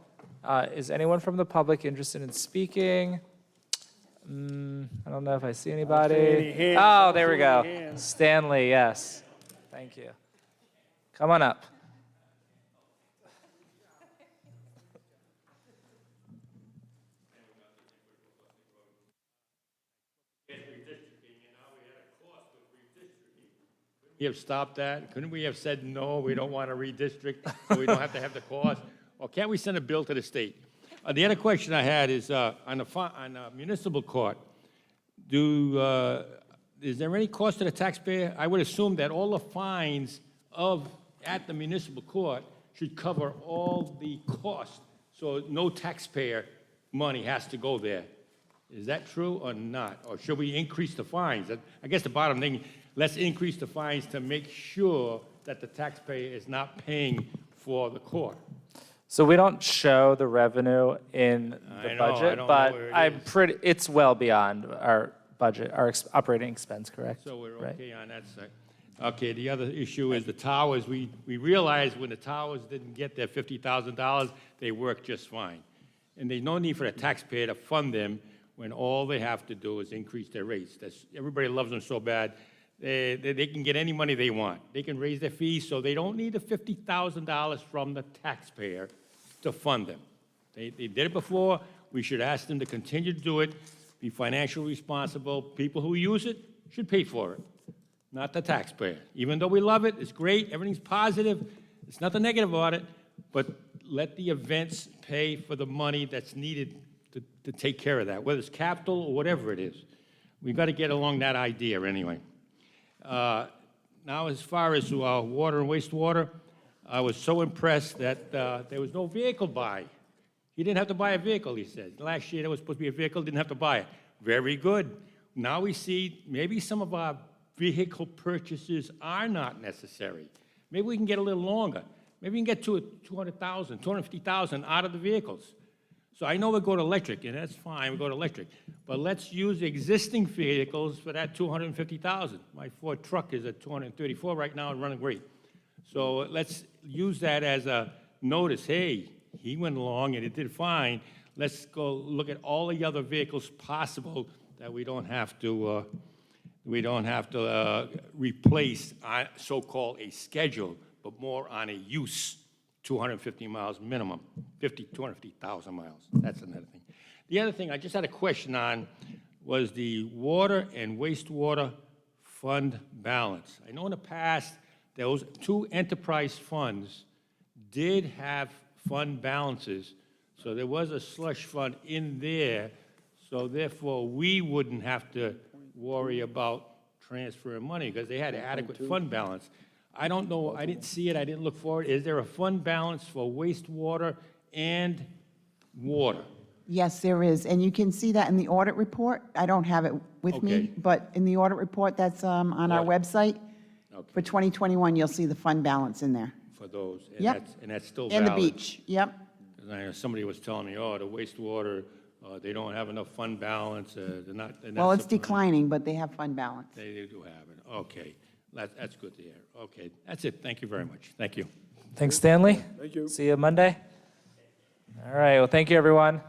Is anyone from the public interested in speaking? I don't know if I see anybody. any hands. Oh, I there we don't see any go. hands. Stanley, yes. Thank you. Come on up. we have stopped that? Couldn't we have said, no, we don't want to redistrict, so we don't have to have the cost? Or can't we send a bill to the state? The other question I had is, on the municipal court, is there any cost to the taxpayer? I would assume that all the fines at the municipal court should cover all the costs, so no taxpayer money has to go there. Is that true or not? Or should we increase the fines? I guess the bottom thing, let's increase the fines to make sure that the taxpayer is not paying for the court. So we don't show the revenue in the I know, I budget, don't but know where it I'm is. pretty, it's well beyond our budget, our operating expense, correct? So we're Right. okay on that side. Okay, the other issue is the towers. We realized when the towers didn't get their $50,000, they worked just fine. And there's no need for the taxpayer to fund them when all they have to do is increase their rates. Everybody loves them so bad, they can get any money they want. They can raise their fees, so they don't need the $50,000 from the taxpayer to fund them. They did it before. We should ask them to continue to do it, be financially responsible. People who use it should pay for it, not the taxpayer. Even though we love it, it's great, everything's positive, there's nothing negative about it, but let the events pay for the money that's needed to take care of that, whether it's capital or whatever it is. We've got to get along that idea anyway. Now, as far as water and wastewater, I was so impressed that there was no vehicle buy. You didn't have to buy a vehicle, he said. Last year, there was supposed to be a vehicle, didn't have to buy it. Very good. Now we see maybe some of our vehicle purchases are not necessary. Maybe we can get a little longer. Maybe we can get to 200,000, 250,000 out of the vehicles. So I know we go to electric, and that's fine, we go to electric. But let's use existing vehicles for that 250,000. My Ford truck is at 234 right now and running great. So let's use that as a notice. Hey, he went along and it did fine. Let's go look at all the other vehicles possible that we don't have to replace so-called a schedule, but more on a use, 250 miles minimum, 250,000 miles. That's another thing. The other thing I just had a question on was the water and wastewater fund balance. I know in the past, those two enterprise funds did have fund balances, so there was a slush fund in there, so therefore we wouldn't have to worry about transferring money because they had adequate fund balance. I don't know, I didn't see it, I didn't look for it. Is there a fund balance for wastewater and water? Yes, there is, and you can see that in the audit report. I don't have it with me, Okay. but in the audit report that's on our website, Okay. for 2021, you'll see the fund balance in there. For those, and Yep. that's still And valid? the beach, yep. 'Cause I know somebody was telling me, oh, the wastewater, they don't have enough fund balance, they're not. Well, it's declining, but they have fund balance. They do have it, okay. That's good to hear. Okay, that's it, thank you very much. Thank you. Thanks, Stanley. Thank you. See you Monday. All right, well, thank you, everyone.